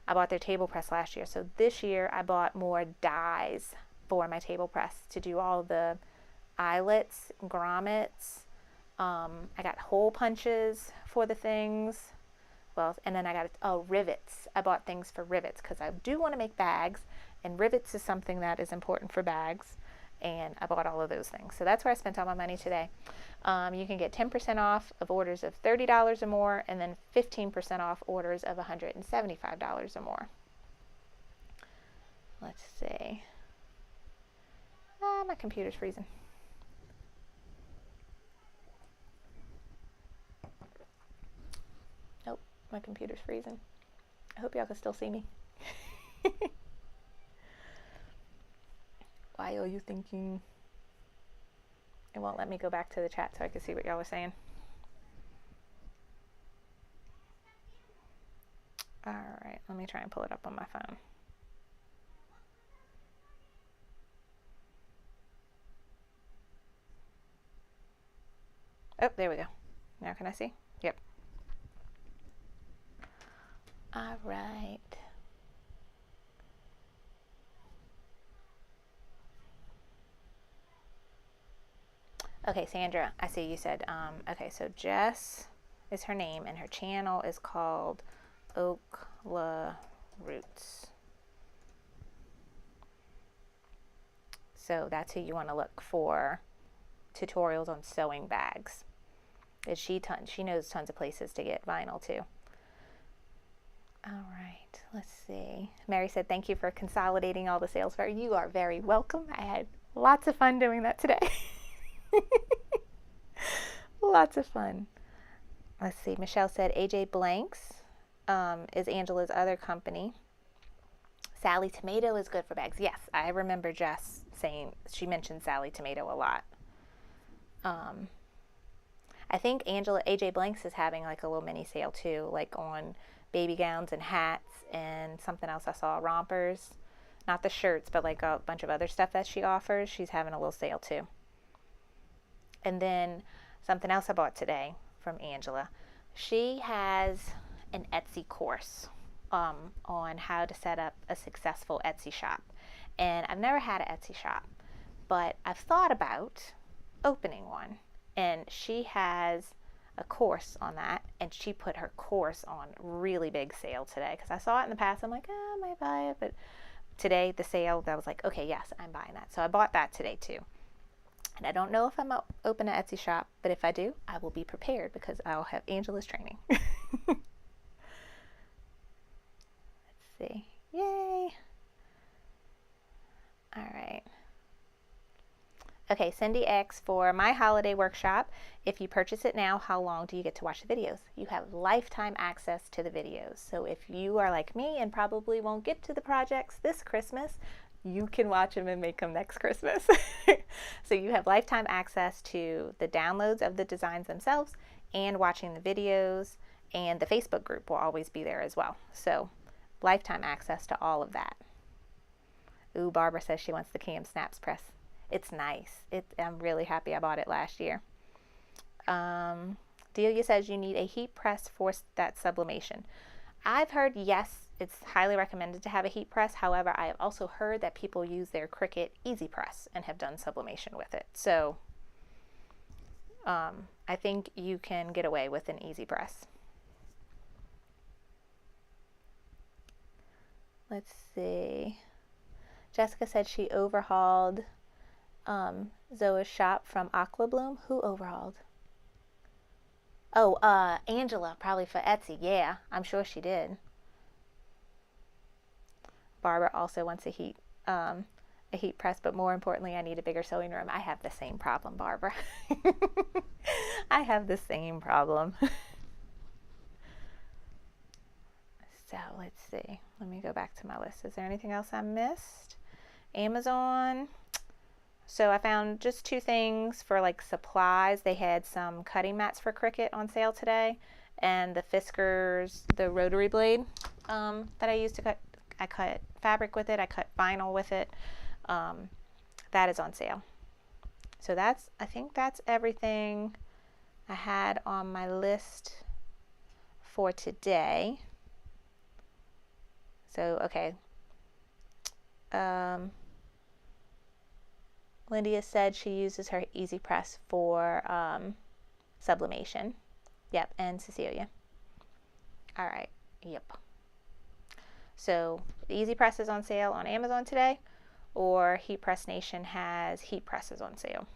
I bought their table press last year, so this year I bought more dies for my table press to do all the eyelets, grommets. I got hole punches for the things. Well, and then I got rivets. I bought things for rivets because I do want to make bags, and rivets is something that is important for bags. And I bought all of those things. So that's where I spent all my money today. You can get 10% off of orders of $30 or more, and then 15% off orders of $175 or more. Let's see. My computer's freezing. Nope, my computer's freezing. I hope y'all can still see me. Why are you thinking? It won't let me go back to the chat so I can see what y'all are saying. All right, let me try and pull it up on my phone. Oh, there we go. Now can I see? Yep. All right. Okay, Sandra, I see you said, okay, so Jess is her name, and her channel is called Okla Roots. So that's who you want to look for tutorials on sewing bags. She knows tons of places to get vinyl too. All right, let's see. Mary said, thank you for consolidating all the sales for her. You are very welcome. I had lots of fun doing that today. Lots of fun. Let's see. Michelle said AJ Blanks is Angela's other company. Sally Tomato is good for bags. Yes, I remember Jess saying, she mentioned Sally Tomato a lot. I think AJ Blanks is having like a little mini sale too, like on baby gowns and hats and something else I saw, rompers. Not the shirts, but like a bunch of other stuff that she offers. She's having a little sale too. And then something else I bought today from Angela. She has an Etsy course on how to set up a successful Etsy shop. And I've never had an Etsy shop, but I've thought about opening one. And she has a course on that, and she put her course on really big sale today, because I saw it in the past. I'm like, I might buy it, but today the sale, I was like, okay, yes, I'm buying that. So I bought that today too. And I don't know if I'm going to open an Etsy shop, but if I do, I will be prepared because I'll have Angela's training. Let's see. Yay. All right. Okay, Cindy asks, for my holiday workshop, if you purchase it now, how long do you get to watch the videos? You have lifetime access to the videos. So if you are like me and probably won't get to the projects this Christmas, you can watch them and make them next Christmas. So you have lifetime access to the downloads of the designs themselves and watching the videos, and the Facebook group will always be there as well. So lifetime access to all of that. Ooh, Barbara says she wants the Cam Snaps press. It's nice. I'm really happy I bought it last year. Delia says you need a heat press for that sublimation. I've heard, yes, it's highly recommended to have a heat press. However, I have also heard that people use their Cricut Easy Press and have done sublimation with it. So I think you can get away with an Easy Press. Let's see. Jessica said she overhauled Zoa's shop from Aqua Bloom. Who overhauled? Oh, Angela, probably for Etsy. Yeah, I'm sure she did. Barbara also wants a heat press, but more importantly, I need a bigger sewing room. I have the same problem, Barbara. I have the same problem. So let's see. Let me go back to my list. Is there anything else I missed? Amazon. So I found just 2 things for like supplies. They had some cutting mats for Cricut on sale today, and the Fiskars, the rotary blade that I used to cut. I cut fabric with it. I cut vinyl with it. That is on sale. So I think that's everything I had on my list for today. So, okay. Lydia said she uses her Easy Press for sublimation. Yep, and Cecilia. All right, yep. So the Easy Press is on sale on Amazon today, or Heat Press Nation has heat presses on sale.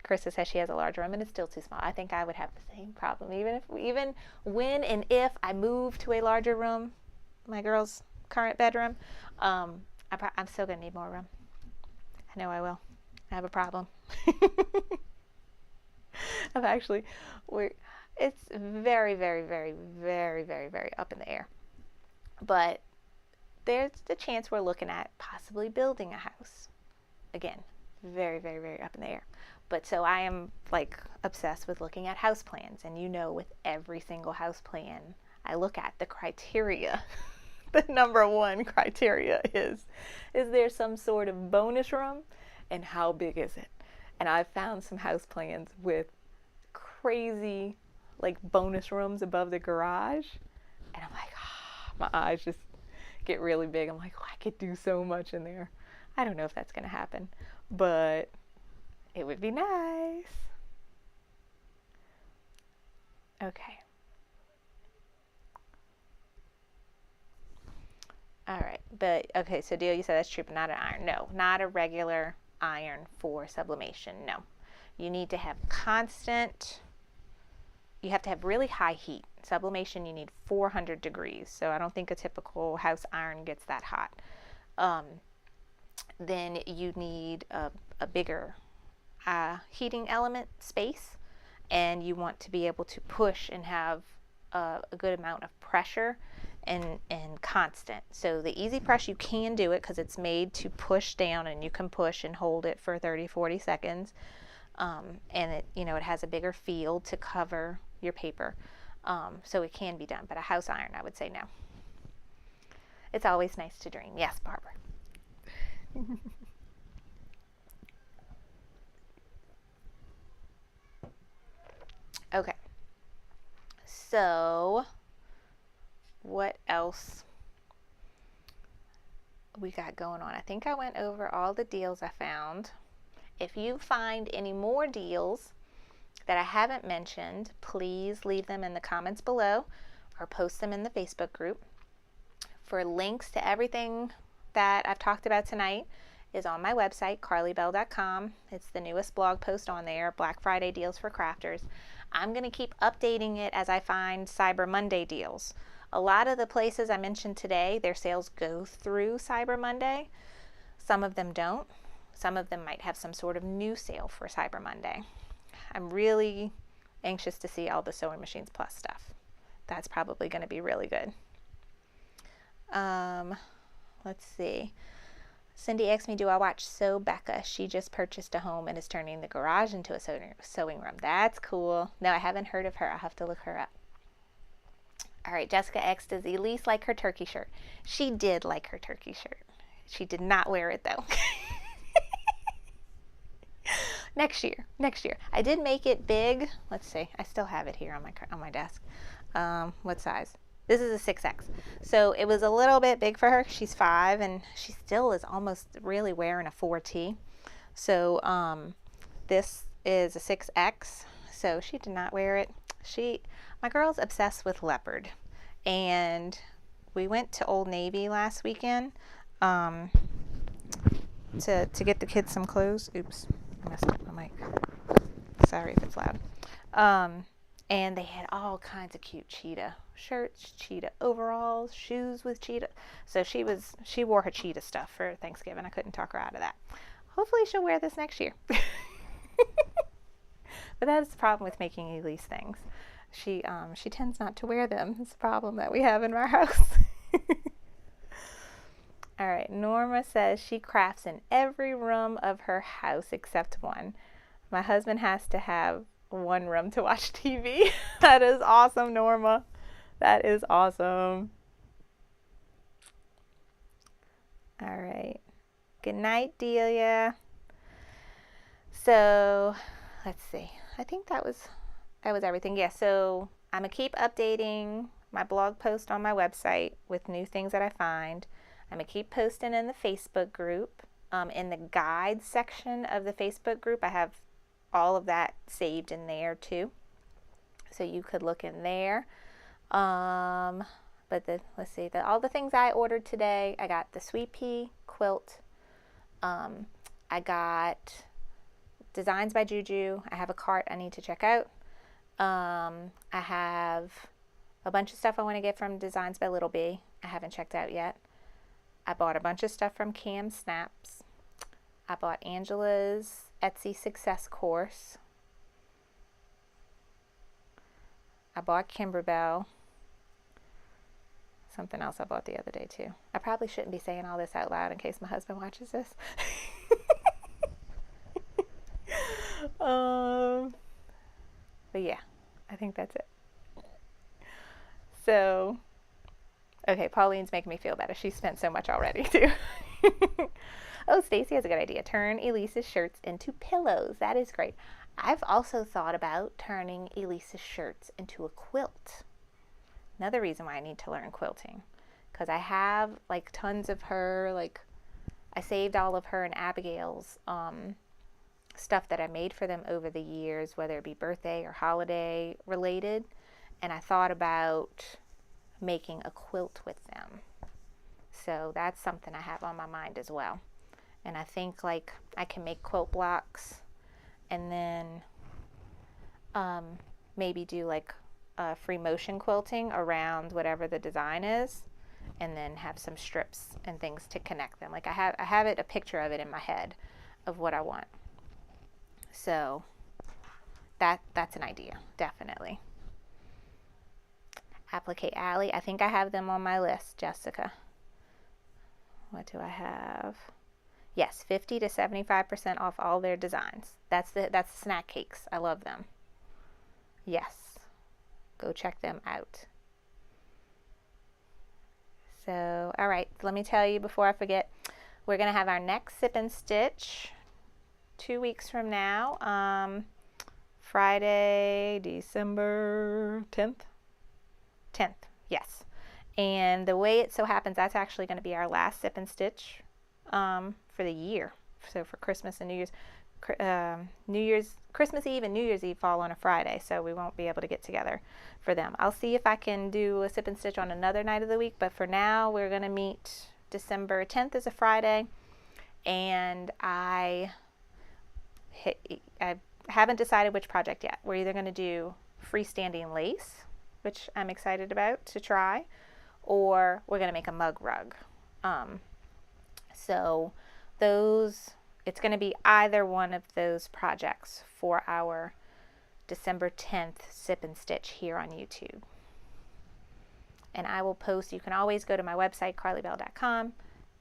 Carissa says she has a large room and it's still too small. I think I would have the same problem, even when and if I move to a larger room, my girl's current bedroom. I'm still gonna need more room. I know I will. I have a problem. It's very, very, very, very, very, very up in the air. But there's the chance we're looking at possibly building a house. Again, very, very, very up in the air. But so I am like obsessed with looking at house plans. And with every single house plan I look at, the criteria, the number one criteria is there some sort of bonus room, and how big is it? And I've found some house plans with crazy like bonus rooms above the garage. And I'm like, my eyes just get really big. I'm like, oh, I could do so much in there. I don't know if that's going to happen, but it would be nice. Okay. All right. But, okay, so Deal, you said that's true, but not an iron. No, not a regular iron for sublimation. No. You need to have constant, you have to have really high heat. Sublimation, you need 400 degrees. So I don't think a typical house iron gets that hot. Then you need a bigger heating element space, and you want to be able to push and have a good amount of pressure and constant. So the easy press, you can do it because it's made to push down, and you can push and hold it for 30-40 seconds. And it, you know, it has a bigger field to cover your paper. So it can be done, but a house iron, I would say no. It's always nice to dream. Yes, Barbara. Okay. So what else we got going on? I think I went over all the deals I found. If you find any more deals that I haven't mentioned, please leave them in the comments below or post them in the Facebook group. For links to everything that I've talked about tonight is on my website, carlybell.com. It's the newest blog post on there, Black Friday deals for crafters. I'm going to keep updating it as I find Cyber Monday deals. A lot of the places I mentioned today, their sales go through Cyber Monday. Some of them don't. Some of them might have some sort of new sale for Cyber Monday. I'm really anxious to see all the Sewing Machines Plus stuff. That's probably going to be really good. Let's see. Cindy asked me, do I watch Sew Becca? She just purchased a home and is turning the garage into a sewing room. That's cool. No, I haven't heard of her. I'll have to look her up. All right, Jessica asked, does Elise like her turkey shirt? She did like her turkey shirt. She did not wear it, though. Next year. I did make it big. Let's see. I still have it here on my desk. What size? This is a 6X. So it was a little bit big for her. She's 5, and she still is almost really wearing a 4T. So this is a 6X. So she did not wear it. My girl's obsessed with leopard. And we went to Old Navy last weekend to get the kids some clothes. Oops, I messed up my mic. Sorry if it's loud. And they had all kinds of cute cheetah shirts, cheetah overalls, shoes with cheetah. So she wore her cheetah stuff for Thanksgiving. I couldn't talk her out of that. Hopefully she'll wear this next year. But that's the problem with making Elise things. She tends not to wear them. It's a problem that we have in our house. All right, Norma says she crafts in every room of her house except one. My husband has to have one room to watch TV. That is awesome, Norma. That is awesome. All right. Good night, Delia. So, let's see. I think that was everything. Yeah, so I'm going to keep updating my blog post on my website with new things that I find. I'm going to keep posting in the Facebook group. In the guide section of the Facebook group, I have all of that saved in there too. So you could look in there. But let's see, all the things I ordered today, I got the Sweet Pea quilt. I got Designs by Juju. I have a cart I need to check out. I have a bunch of stuff I want to get from Designs by Little Bee. I haven't checked out yet. I bought a bunch of stuff from Cam Snaps. I bought Angela's Etsy Success course. I bought Kimberbell. Something else I bought the other day too. I probably shouldn't be saying all this out loud in case my husband watches this. But yeah, I think that's it. So, okay, Pauline's making me feel better. She spent so much already too. Oh, Stacy has a good idea. Turn Elise's shirts into pillows. That is great. I've also thought about turning Elise's shirts into a quilt. Another reason why I need to learn quilting, because I have like tons of her, like I saved all of her and Abigail's stuff that I made for them over the years, whether it be birthday or holiday related, and I thought about making a quilt with them. So that's something I have on my mind as well. And I think like I can make quilt blocks and then maybe do like free motion quilting around whatever the design is, and then have some strips and things to connect them. Like I have a picture of it in my head of what I want. So that's an idea, definitely. Applique Alley, I think I have them on my list, Jessica. What do I have? Yes, 50 to 75% off all their designs. That's the snack cakes. I love them. Yes, go check them out. So, all right, let me tell you before I forget, we're going to have our next Sip and Stitch 2 weeks from now, Friday, December 10th? 10th, yes. And the way it so happens, that's actually going to be our last Sip and Stitch for the year. So for Christmas and New Year's, Christmas Eve and New Year's Eve fall on a Friday, so we won't be able to get together for them. I'll see if I can do a Sip and Stitch on another night of the week, but for now we're going to meet December 10th is a Friday, and I haven't decided which project yet. We're either going to do freestanding lace, which I'm excited about to try, or we're going to make a mug rug. So it's going to be either one of those projects for our December 10th Sip and Stitch here on YouTube. And I will post, you can always go to my website, carlybell.com,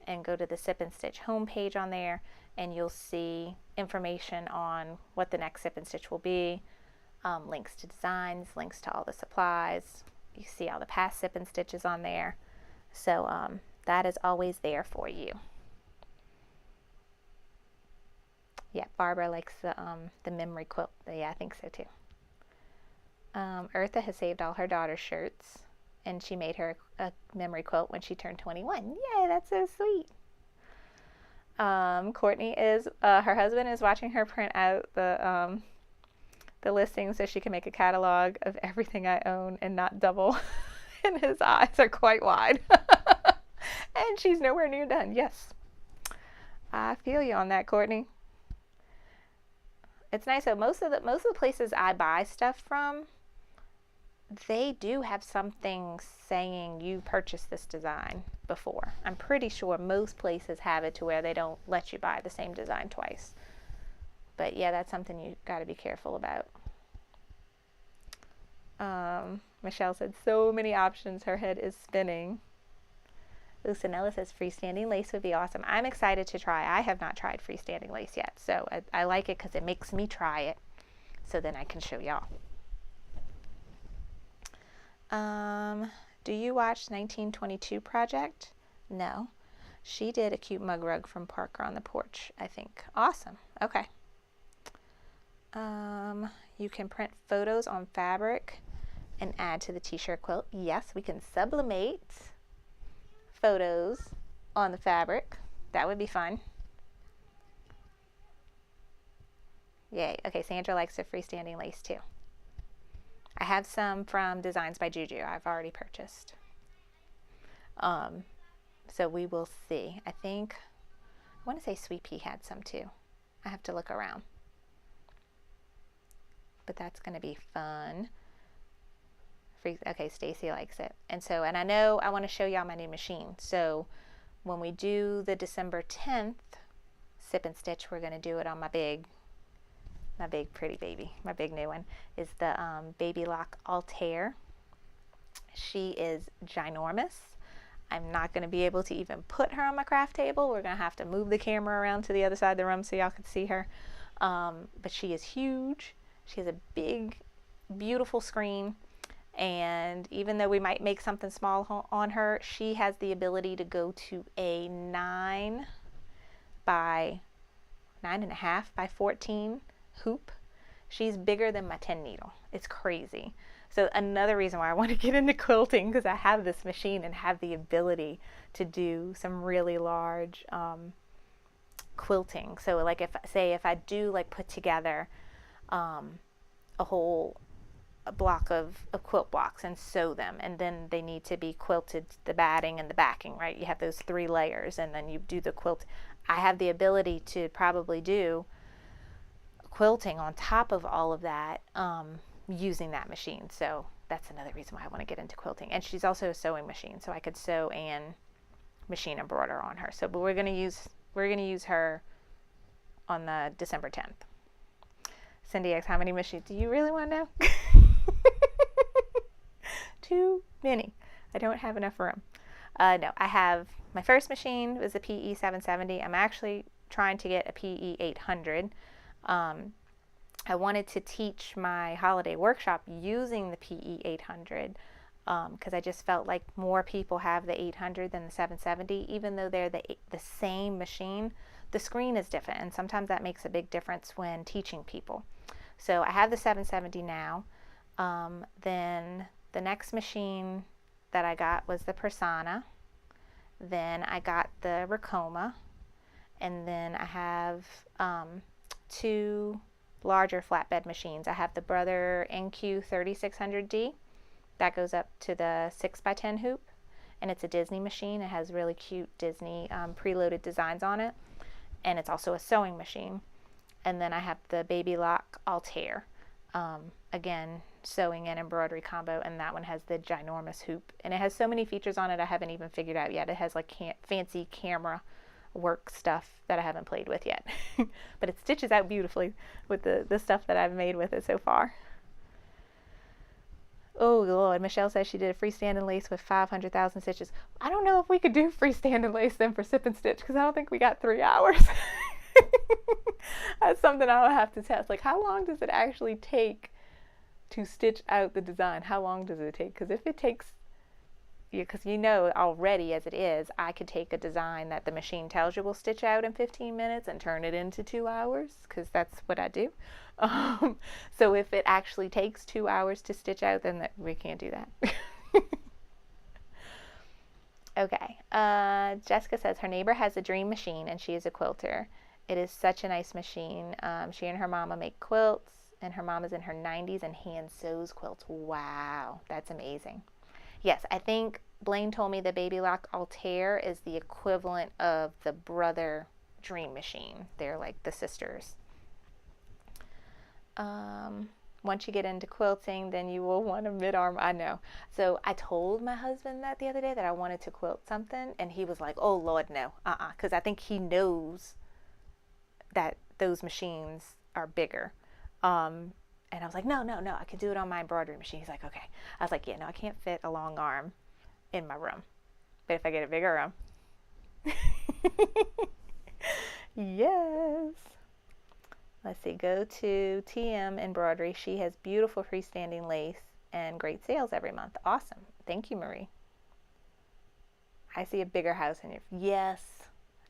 and go to the Sip and Stitch homepage on there, and you'll see information on what the next Sip and Stitch will be, links to designs, links to all the supplies. You see all the past Sip and Stitches on there. So that is always there for you. Yeah, Barbara likes the memory quilt. Yeah, I think so too. Eartha has saved all her daughter's shirts, and she made her a memory quilt when she turned 21. Yay, that's so sweet. Courtney is, her husband is watching her print out the listings so she can make a catalog of everything I own and not double. And his eyes are quite wide. And she's nowhere near done. Yes, I feel you on that, Courtney. It's nice. So most of the places I buy stuff from, they do have something saying you purchased this design before. I'm pretty sure most places have it to where they don't let you buy the same design twice. But yeah, that's something you got to be careful about. Michelle said, so many options, her head is spinning. Lucinella says, freestanding lace would be awesome. I'm excited to try. I have not tried freestanding lace yet, so I like it because it makes me try it, so then I can show y'all. Do you watch 1922 Project? No. She did a cute mug rug from Parker on the Porch, I think. Awesome. Okay. You can print photos on fabric and add to the t-shirt quilt. Yes, we can sublimate photos on the fabric. That would be fun. Yay. Okay, Sandra likes the freestanding lace too. I have some from Designs by Juju I've already purchased. So we will see. I want to say Sweet Pea had some too. I have to look around. But that's going to be fun. Okay, Stacy likes it. And I know I want to show y'all my new machine. So when we do the December 10th Sip and Stitch, we're going to do it on my big pretty baby. My big new one is the Baby Lock Altair. She is ginormous. I'm not going to be able to even put her on my craft table. We're going to have to move the camera around to the other side of the room so y'all can see her. But she is huge. She has a big, beautiful screen. And even though we might make something small on her, she has the ability to go to a 9 by 9.5 by 14 hoop. She's bigger than my 10 needle. It's crazy. So another reason why I want to get into quilting, because I have this machine and have the ability to do some really large quilting. So like if I do like put together a whole block of quilt blocks and sew them, and then they need to be quilted, the batting and the backing, right? You have those 3 layers, and then you do the quilt. I have the ability to probably do quilting on top of all of that using that machine. So that's another reason why I want to get into quilting. And she's also a sewing machine, so I could sew and machine embroider on her. So, but we're gonna use her on the December 10th. Cindy asks, how many machines? Do you really want to know? Too many. I don't have enough room. No, I have my first machine was a PE 770. I'm actually trying to get a PE 800. I wanted to teach my holiday workshop using the PE 800 because I just felt like more people have the 800 than the 770, even though they're the same machine. The screen is different, and sometimes that makes a big difference when teaching people. So I have the 770 now. Then the next machine that I got was the Persona. Then I got the Ricoma, and then I have 2 larger flatbed machines. I have the Brother NQ 3600D that goes up to the 6x10 hoop, and it's a Disney machine. It has really cute Disney preloaded designs on it, and it's also a sewing machine. And then I have the Baby Lock Altair, again, sewing and embroidery combo, and that one has the ginormous hoop, and it has so many features on it I haven't even figured out yet. It has like fancy camera work stuff that I haven't played with yet. But it stitches out beautifully with the stuff that I've made with it so far. Oh Lord, Michelle says she did a freestanding lace with 500,000 stitches. I don't know if we could do freestanding lace then for sip and stitch, because I don't think we got 3 hours. That's something I'll have to test. Like, how long does it actually take to stitch out the design? How long does it take? Because if it takes, because you know already as it is, I could take a design that the machine tells you will stitch out in 15 minutes and turn it into 2 hours, because that's what I do. So if it actually takes 2 hours to stitch out, then we can't do that. Okay. Jessica says her neighbor has a dream machine and she is a quilter. It is such a nice machine. She and her mama make quilts, and her mama's in her 90s and hand sews quilts. Wow, that's amazing. Yes, I think Blaine told me the Baby Lock Altair is the equivalent of the Brother Dream Machine. They're like the sisters. Once you get into quilting, then you will want a mid-arm. I know. So I told my husband that the other day that I wanted to quilt something, and he was like, oh Lord, no, because I think he knows that those machines are bigger. And I was like, no, I could do it on my embroidery machine. He's like, okay. I was like, yeah, no, I can't fit a long arm in my room, but if I get a bigger room. Yes. Let's see, go to TM Embroidery. She has beautiful freestanding lace and great sales every month. Awesome. Thank you, Marie. I see a bigger house in your... Yes,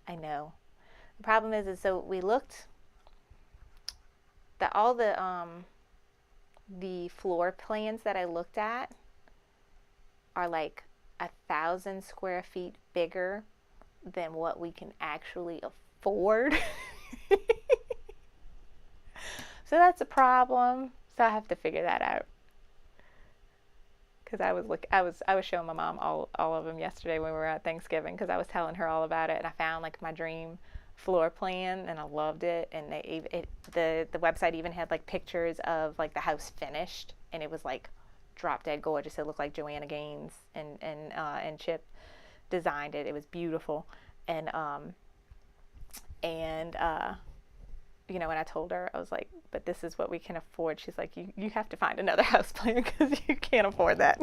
I know. The problem is so we looked, all the floor plans that I looked at are like 1,000 square feet bigger than what we can actually afford. So that's a problem. So I have to figure that out. Because I was showing my mom all of them yesterday when we were at Thanksgiving, because I was telling her all about it, and I found like my dream floor plan and I loved it. And the website even had like pictures of like the house finished, and it was like drop dead gorgeous. It looked like Joanna Gaines and Chip designed it. It was beautiful. And you know, when I told her, I was like, but this is what we can afford. She's like, you have to find another house plan because you can't afford that.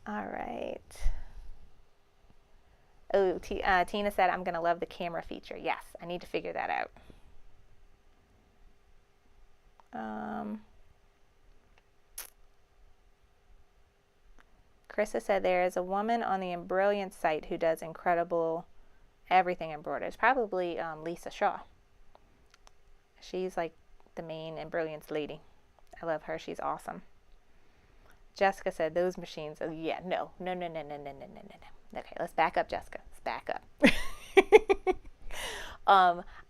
All right. Oh, Tina said, I'm going to love the camera feature. Yes, I need to figure that out. Carissa said, there is a woman on the Embrilliance site who does incredible everything embroidered. It's probably Lisa Shaw. She's like the main embrilliance lady. I love her. She's awesome. Jessica said those machines. Oh yeah, no. Okay, let's back up, Jessica. Let's back up.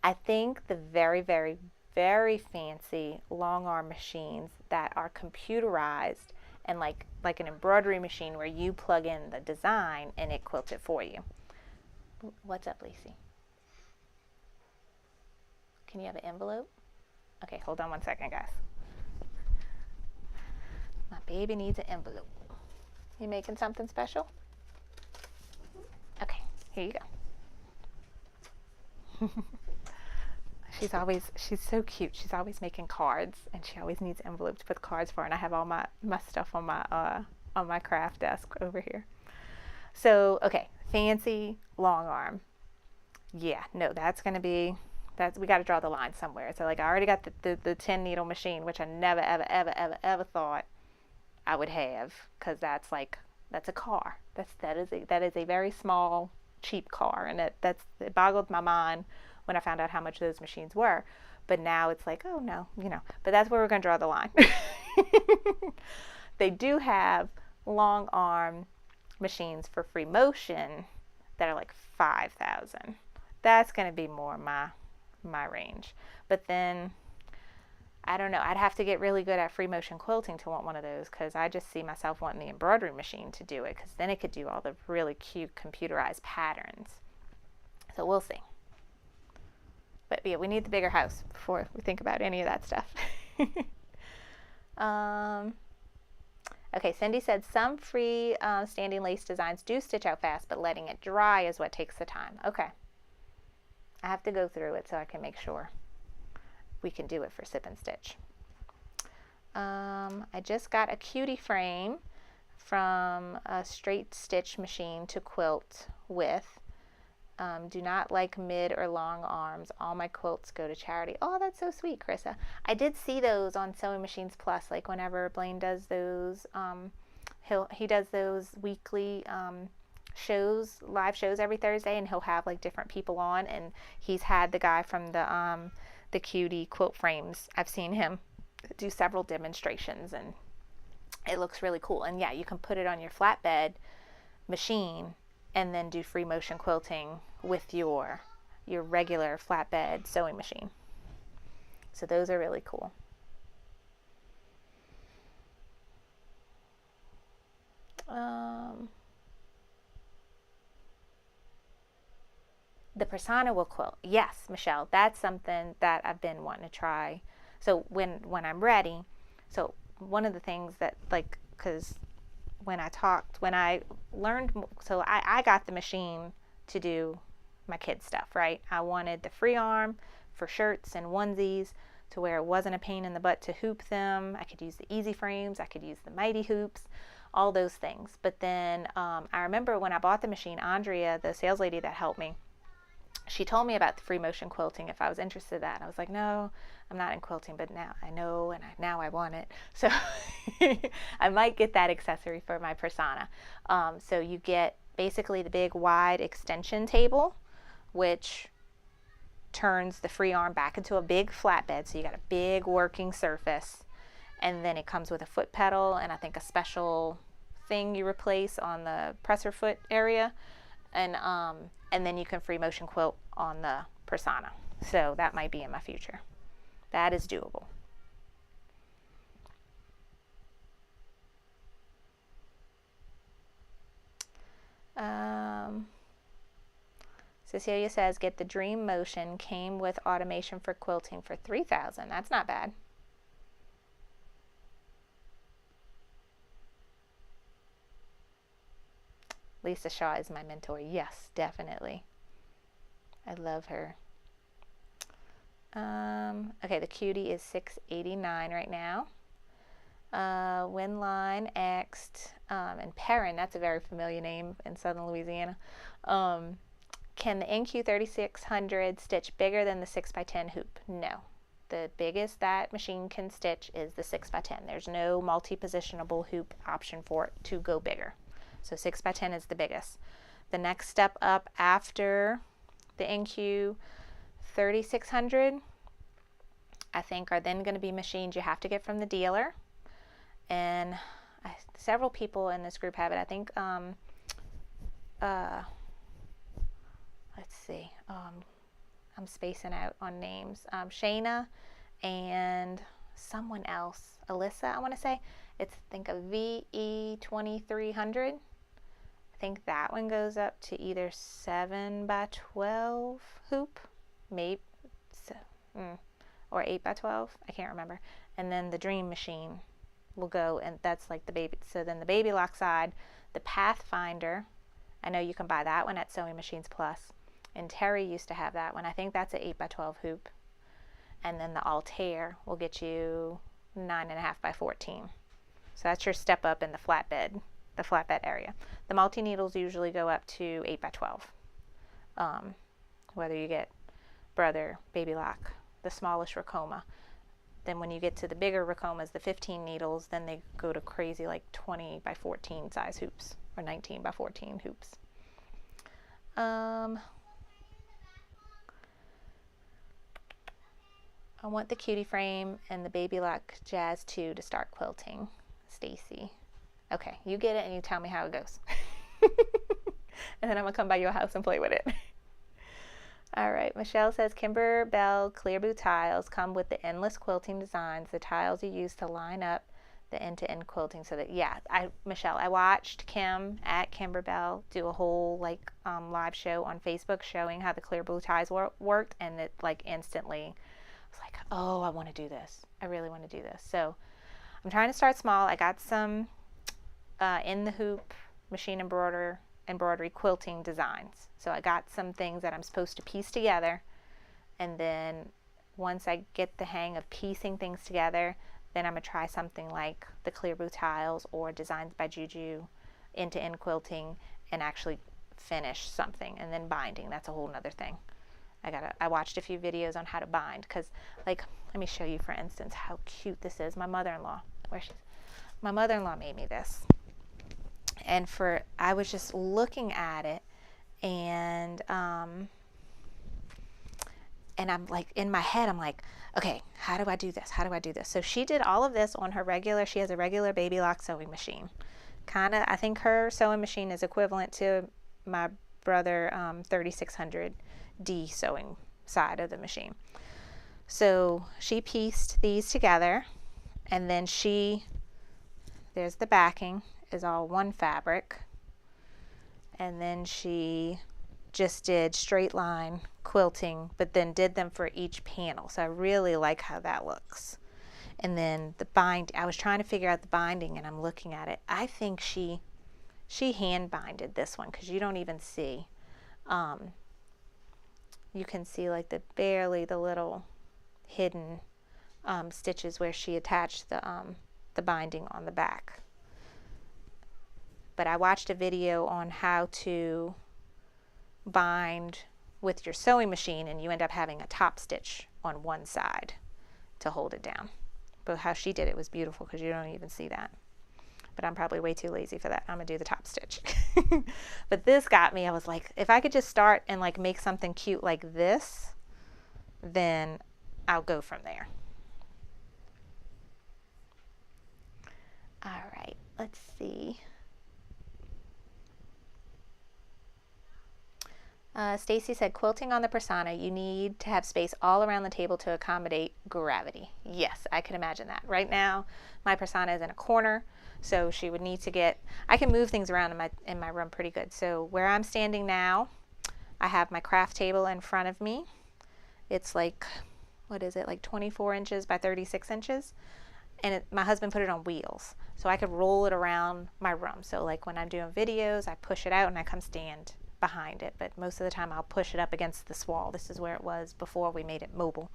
I think the very, very, very fancy long arm machines that are computerized and like an embroidery machine where you plug in the design and it quilts it for you. What's up, Lacey? Can you have an envelope? Okay, hold on 1 second, guys. My baby needs an envelope. You making something special? Okay, here you go. She's so cute. She's always making cards, and she always needs envelopes to put cards for, and I have all my stuff on my craft desk over here. So, okay, fancy long arm. Yeah, no, we got to draw the line somewhere. So, like, I already got the 10 needle machine, which I never, ever, ever, ever, ever thought I would have, because that's a car. That is a very small, cheap car, and it boggled my mind when I found out how much those machines were. But now it's like, oh no, but that's where we're going to draw the line. They do have long arm machines for free motion that are like $5,000. That's going to be more my range. But then I don't know, I'd have to get really good at free motion quilting to want one of those, because I just see myself wanting the embroidery machine to do it, because then it could do all the really cute computerized patterns. So we'll see. But yeah, we need the bigger house before we think about any of that stuff. Okay, Cindy said some free standing lace designs do stitch out fast, but letting it dry is what takes the time. Okay. I have to go through it so I can make sure we can do it for sip and stitch. I just got a cutie frame from a straight stitch machine to quilt with. Do not like mid or long arms. All my quilts go to charity. Oh, that's so sweet, Carissa. I did see those on Sewing Machines Plus, like whenever Blaine does those, he does those weekly live shows every Thursday, and he'll have like different people on, and he's had the guy from the cutie quilt frames. I've seen him do several demonstrations, and it looks really cool. And yeah, you can put it on your flatbed machine and then do free motion quilting with your regular flatbed sewing machine. So those are really cool. The persona will quilt. Yes, Michelle, that's something that I've been wanting to try. So when I'm ready, so one of the things that, like, because when I learned, so I got the machine to do my kids stuff, right? I wanted the free arm for shirts and onesies to where it wasn't a pain in the butt to hoop them. I could use the easy frames, I could use the mighty hoops, all those things. But then I remember when I bought the machine, Andrea, the sales lady that helped me, she told me about the free motion quilting if I was interested in that. And I was like, no, I'm not in quilting, but now I know, and now I want it. So I might get that accessory for my persona. So you get basically the big wide extension table, which turns the free arm back into a big flatbed. So you got a big working surface, and then it comes with a foot pedal and I think a special thing you replace on the presser foot area. And then you can free motion quilt on the persona. So that might be in my future. That is doable. Cecilia says, get the Dream Motion, came with automation for quilting for $3,000. That's not bad. Lisa Shaw is my mentor. Yes, definitely. I love her. Okay, the cutie is $6.89 right now. Winline X'd, and Perrin, that's a very familiar name in Southern Louisiana. Can the NQ 3600 stitch bigger than the 6x10 hoop? No. The biggest that machine can stitch is the 6x10. There's no multi-positionable hoop option for it to go bigger. So 6x10 is the biggest. The next step up after the NQ 3600, I think, are then going to be machines you have to get from the dealer. And several people in this group have it. I think, let's see, I'm spacing out on names. Shayna and someone else, Alyssa, I want to say. It's, I think, a VE2300. I think that one goes up to either 7x12 hoop, maybe, or 8x12. I can't remember. And then the Dream machine will go, and that's like the baby. So then the baby lock side, the Pathfinder, I know you can buy that one at Sewing Machines Plus. And Terry used to have that one. I think that's an 8x12 hoop. And then the Altair will get you 9.5x14. So that's your step up in the flatbed area. The multi-needles usually go up to 8x12. Whether you get Brother, Baby Lock, the smallest Racoma. Then when you get to the bigger Racomas, the 15 needles, then they go to crazy like 20x14 size hoops or 19x14 hoops. I want the cutie frame and the Baby Lock Jazz 2 to start quilting. Stacy. Okay, you get it and you tell me how it goes. And then I'm going to come by your house and play with it. All right, Michelle says, Kimber Bell Clear Blue tiles come with the endless quilting designs, the tiles you use to line up the end-to-end quilting. So that, yeah, Michelle, I watched Kim at Kimber Bell do a whole like live show on Facebook showing how the clear blue ties worked, and it like instantly was like, oh, I want to do this. I really want to do this. So I'm trying to start small. I got some in the hoop machine embroidery quilting designs. So I got some things that I'm supposed to piece together, and then once I get the hang of piecing things together, then I'm going to try something like the clear blue tiles or Designs by Juju end-to-end quilting and actually finish something, and then binding. That's a whole nother thing. I watched a few videos on how to bind, because like, let me show you for instance how cute this is. My mother-in-law made me this, and I was just looking at it, and I'm like, in my head I'm like, okay, how do I do this? How do I do this? So she did all of this on her regular, she has a regular Baby Lock sewing machine. I think her sewing machine is equivalent to my brother 3600D sewing side of the machine. So she pieced these together, and then there's the backing is all one fabric, and then she just did straight line quilting, but then did them for each panel. So I really like how that looks. And then the I was trying to figure out the binding, and I'm looking at it. I think she hand binded this one, because you don't even see, you can see like the little hidden stitches where she attached the binding on the back. But I watched a video on how to bind with your sewing machine, and you end up having a top stitch on one side to hold it down. But how she did it was beautiful, because you don't even see that. But I'm probably way too lazy for that. I'm gonna do the top stitch. But this got me. I was like, if I could just start and like make something cute like this, then I'll go from there. All right, let's see. Stacy said, quilting on the Persona, you need to have space all around the table to accommodate gravity. Yes, I can imagine that. Right now, my Persona is in a corner, so she would need to I can move things around in my room pretty good. So where I'm standing now, I have my craft table in front of me. It's like, what is it, like 24 inches by 36 inches? And my husband put it on wheels, so I could roll it around my room. So like when I'm doing videos, I push it out and I come stand behind it, but most of the time I'll push it up against this wall. This is where it was before we made it mobile.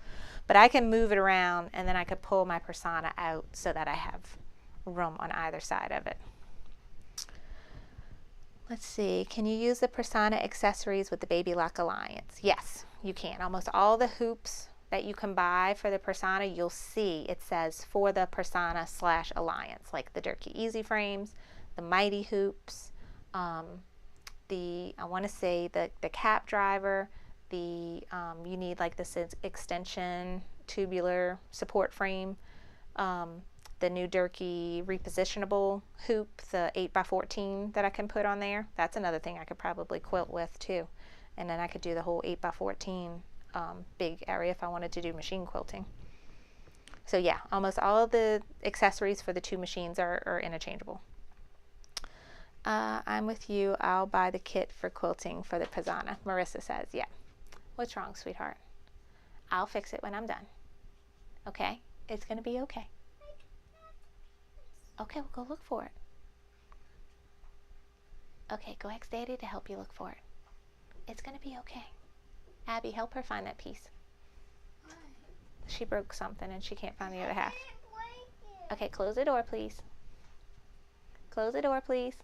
But I can move it around, and then I could pull my Persona out so that I have room on either side of it. Let's see, can you use the Persona accessories with the Baby Lock Alliance? Yes, you can. Almost all the hoops that you can buy for the Persona, you'll see it says for the Persona / Alliance, like the Durkee Easy Frames, the Mighty Hoops, I want to say the cap driver, you need like this extension tubular support frame, the new Durkee repositionable hoop, the 8x14 that I can put on there. That's another thing I could probably quilt with too. And then I could do the whole 8x14 big area if I wanted to do machine quilting. So yeah, almost all of the accessories for the two machines are interchangeable. I'm with you. I'll buy the kit for quilting for the Pisana. Marissa says, yeah. What's wrong, sweetheart? I'll fix it when I'm done. Okay? It's going to be okay. Okay, we'll go look for it. Okay, go ask Daddy to help you look for it. It's going to be okay. Abby, help her find that piece. She broke something and she can't find the other half. Okay, close the door, please. Close the door, please.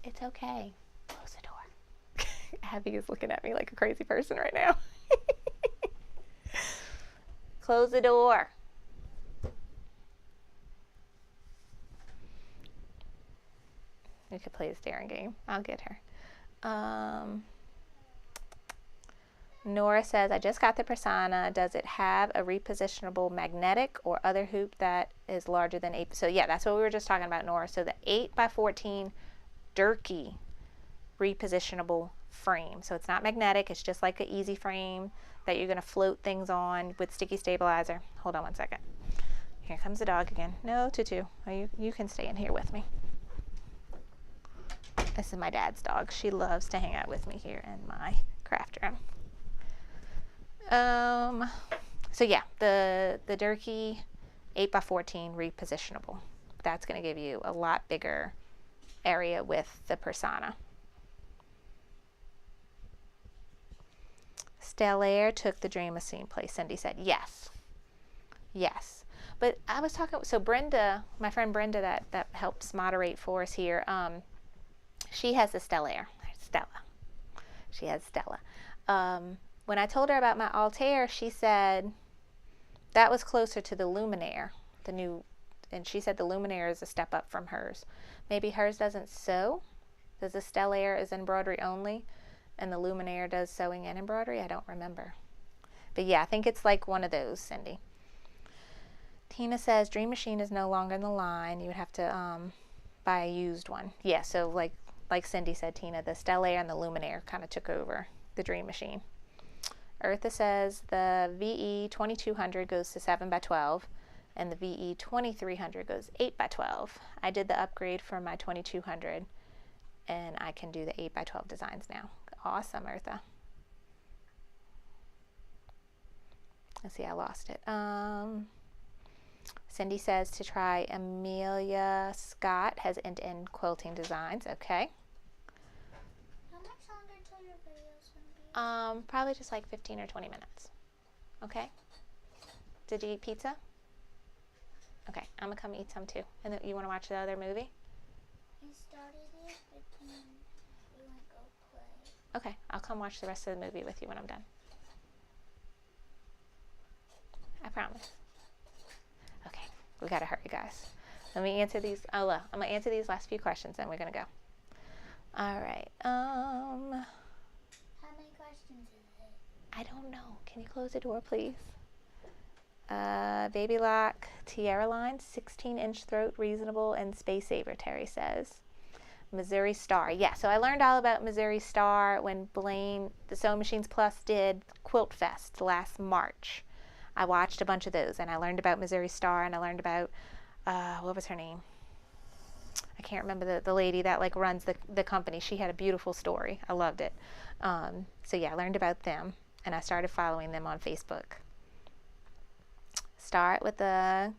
It's okay. Close the door. Abby is looking at me like a crazy person right now. Close the door. We could play the staring game. I'll get her. Nora says, I just got the Pisana. Does it have a repositionable magnetic or other hoop that is larger than 8? So yeah, that's what we were just talking about, Nora. So the 8x14 Durkee repositionable frame. So it's not magnetic. It's just like an easy frame that you're going to float things on with sticky stabilizer. Hold on one second. Here comes the dog again. No, Tutu. Oh, you can stay in here with me. This is my dad's dog. She loves to hang out with me here in my craft room. So yeah, the Durkee 8x14 repositionable. That's going to give you a lot bigger area with the Pisana. Stellaire took the Dream Machine place. Cindy said, yes. Yes. But I was talking, so Brenda, my friend Brenda that helps moderate for us here, she has the Stellaire. Stella. She has Stella. When I told her about my Altair, she said that was closer to the Luminaire, the new, and she said the Luminaire is a step up from hers. Maybe hers doesn't sew, because the Stellaire is embroidery only, and the Luminaire does sewing and embroidery. I don't remember. But yeah, I think it's like one of those, Cindy. Tina says, Dream Machine is no longer in the line. You would have to buy a used one. Yeah, so like Cindy said, Tina, the Stellaire and the Luminaire kind of took over the Dream Machine. Eartha says the VE 2200 goes to 7x12 and the VE 2300 goes 8x12. I did the upgrade for my 2200 and I can do the 8x12 designs now. Awesome, Eartha. Let's see, I lost it. Cindy says to try Amelia Scott, has end-to-end quilting designs. Okay. Probably just like 15 or 20 minutes. Okay? Did you eat pizza? Okay, I'm gonna come eat some too. And then you wanna watch the other movie? I started it, but then we want to go play. Okay, I'll come watch the rest of the movie with you when I'm done. I promise. Okay, we gotta hurry, guys. Let me answer these. I'm gonna answer these last few questions, then we're gonna go. All right. How many questions is it? I don't know. Can you close the door, please? Baby Lock Tiara line, 16-inch throat, reasonable and space saver, Terry says. Missouri Star. Yeah, so I learned all about Missouri Star when Blaine, the Sewing Machines Plus, did Quilt Fest last March. I watched a bunch of those and I learned about Missouri Star and I learned about, what was her name? I can't remember the lady that like runs the company. She had a beautiful story. I loved it. So yeah, I learned about them and I started following them on Facebook. Start with the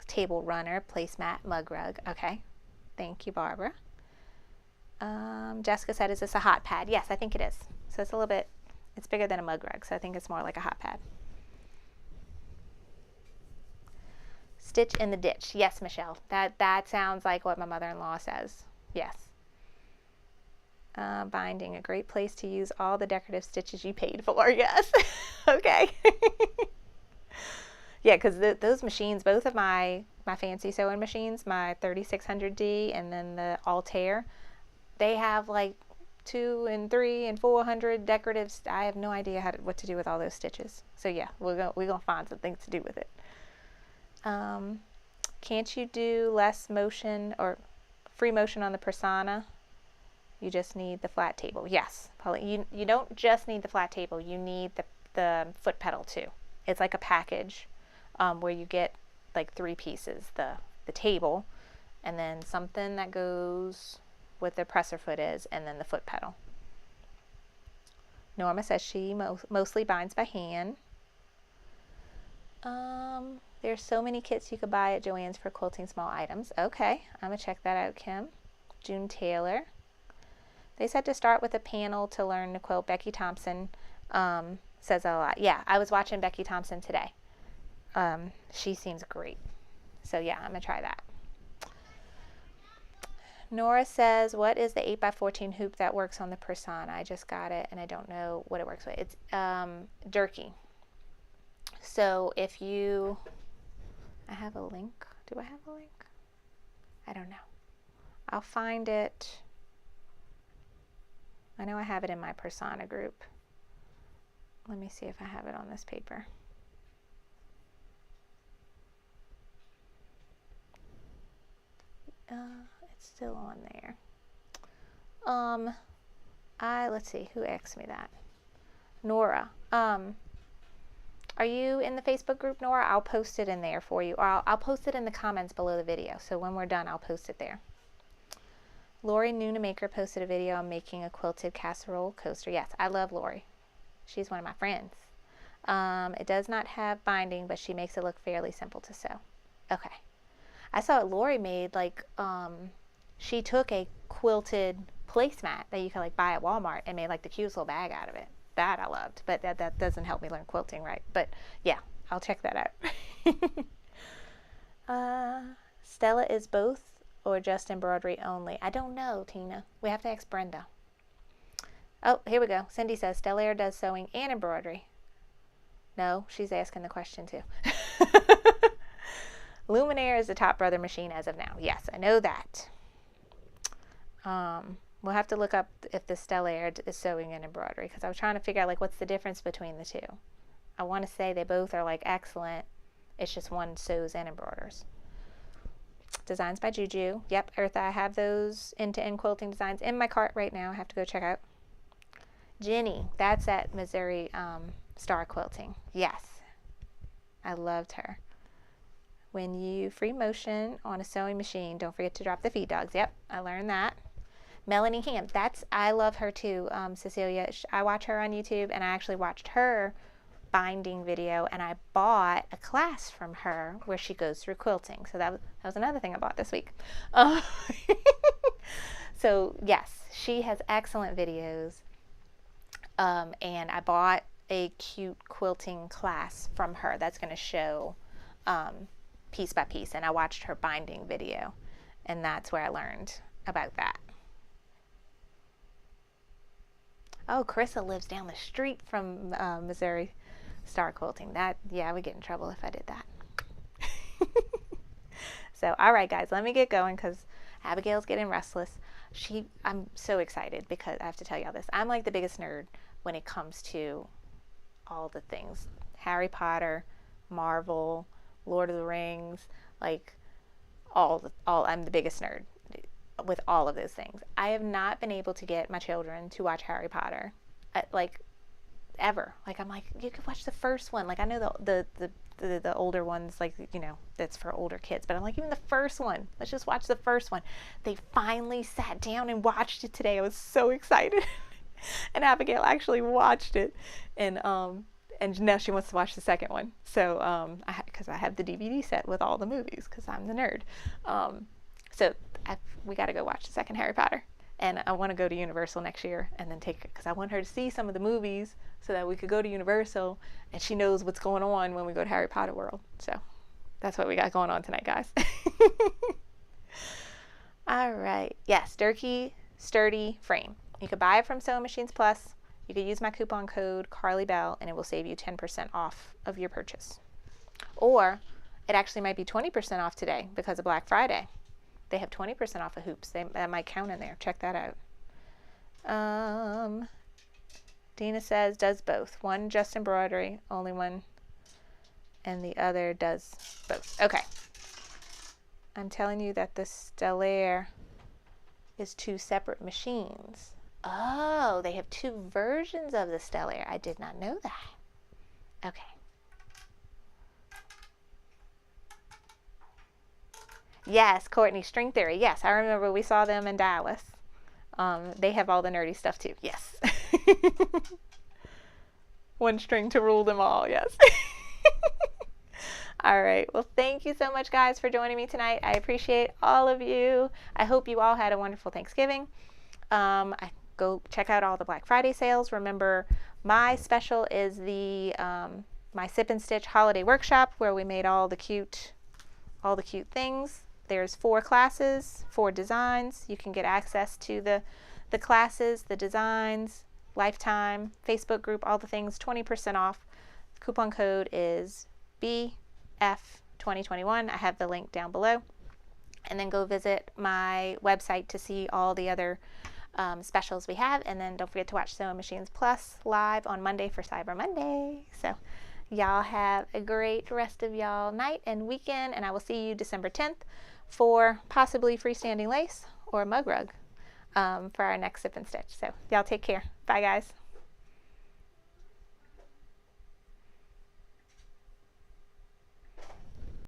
table runner, placemat, mug rug. Okay. Thank you, Barbara. Jessica said, is this a hot pad? Yes, I think it is. So it's a little bit, it's bigger than a mug rug, so I think it's more like a hot pad. Stitch in the ditch. Yes, Michelle. That sounds like what my mother-in-law says. Yes. Binding, a great place to use all the decorative stitches you paid for. Yes. Okay. Yeah, because those machines, both of my fancy sewing machines, my 3600D and then the Altair, they have like 2 and 3 and 400 decorative. I have no idea what to do with all those stitches. So yeah, we're gonna find some things to do with it. Can't you do less motion or free motion on the persona? You just need the flat table. Yes, Polly, you don't just need the flat table. You need the foot pedal too. It's like a package where you get like 3 pieces: the table, and then something that goes with the presser foot is, and then the foot pedal. Norma says she mostly binds by hand. There's so many kits you could buy at Joann's for quilting small items. Okay, I'm gonna check that out, Kim. June Taylor. They said to start with a panel to learn to quilt. Becky Thompson says that a lot. Yeah, I was watching Becky Thompson today. She seems great. So yeah, I'm gonna try that. Nora says, what is the 8x14 hoop that works on the persona? I just got it and I don't know what it works with. It's Durkee. So if you, I have a link. Do I have a link? I don't know. I'll find it. I know I have it in my persona group. Let me see if I have it on this paper. It's still on there. Let's see, who asked me that? Nora. Are you in the Facebook group, Nora? I'll post it in there for you. Or I'll post it in the comments below the video. So when we're done, I'll post it there. Lori Noonamaker posted a video on making a quilted casserole coaster. Yes, I love Lori. She's one of my friends. It does not have binding, but she makes it look fairly simple to sew. Okay. I saw Lori made like, she took a quilted placemat that you can like buy at Walmart and made like the cutest little bag out of it. That I loved, but that doesn't help me learn quilting, right? But yeah, I'll check that out. Stella is both or just embroidery only? I don't know, Tina. We have to ask Brenda. Oh, here we go. Cindy says Stellaire does sewing and embroidery. No, she's asking the question too. Luminaire is the top brother machine as of now. Yes, I know that. We'll have to look up if the Stellaire is sewing and embroidery, because I was trying to figure out like what's the difference between the two. I want to say they both are like excellent. It's just one sews and embroiders. Designs by Juju. Yep, Eartha, I have those end-to-end quilting designs in my cart right now. I have to go check out. Jenny, that's at Missouri Star Quilting. Yes, I loved her. When you free motion on a sewing machine, don't forget to drop the feed dogs. Yep, I learned that. Melanie Ham, I love her too, Cecilia. I watch her on YouTube, and I actually watched her binding video, and I bought a class from her where she goes through quilting. So that was another thing I bought this week. So yes, she has excellent videos, and I bought a cute quilting class from her that's going to show piece by piece, and I watched her binding video, and that's where I learned about that. Oh, Carissa lives down the street from Missouri Star Quilting. Yeah, I would get in trouble if I did that. So, all right, guys, let me get going because Abigail's getting restless. I'm so excited because I have to tell y'all this. I'm like the biggest nerd when it comes to all the things. Harry Potter, Marvel, Lord of the Rings, like I'm the biggest nerd with all of those things. I have not been able to get my children to watch Harry Potter, like ever. Like I'm like, you could watch the first one. Like I know the older ones, like that's for older kids. But I'm like, even the first one. Let's just watch the first one. They finally sat down and watched it today. I was so excited, and Abigail actually watched it, and now she wants to watch the second one. So because I have the DVD set with all the movies because I'm the nerd. So we got to go watch the second Harry Potter, and I want to go to Universal next year and then take her because I want her to see some of the movies so that we could go to Universal and she knows what's going on when we go to Harry Potter World. So that's what we got going on tonight, guys. All right. Yes, Durkee Sturdy Frame. You could buy it from Sewing Machines Plus. You could use my coupon code Carly Bell and it will save you 10% off of your purchase. Or it actually might be 20% off today because of Black Friday. They have 20% off of hoops. That might count in there. Check that out. Dina says does both. One just embroidery, only one, and the other does both. Okay. I'm telling you that the Stellaire is 2 separate machines. Oh, they have 2 versions of the Stellaire. I did not know that. Okay. Yes, Courtney, String Theory. Yes, I remember we saw them in Dallas. They have all the nerdy stuff too. Yes. One string to rule them all. Yes. All right. Well, thank you so much, guys, for joining me tonight. I appreciate all of you. I hope you all had a wonderful Thanksgiving. Go check out all the Black Friday sales. Remember, my special is the my Sip and Stitch Holiday Workshop, where we made all the cute things. There's 4 classes, 4 designs. You can get access to the classes, the designs, lifetime, Facebook group, all the things, 20% off. The coupon code is BF2021. I have the link down below. And then go visit my website to see all the other specials we have. And then don't forget to watch Sewing Machines Plus live on Monday for Cyber Monday. So y'all have a great rest of y'all night and weekend, and I will see you December 10th for possibly freestanding lace or mug rug for our next Sip and Stitch. So y'all take care. Bye, guys.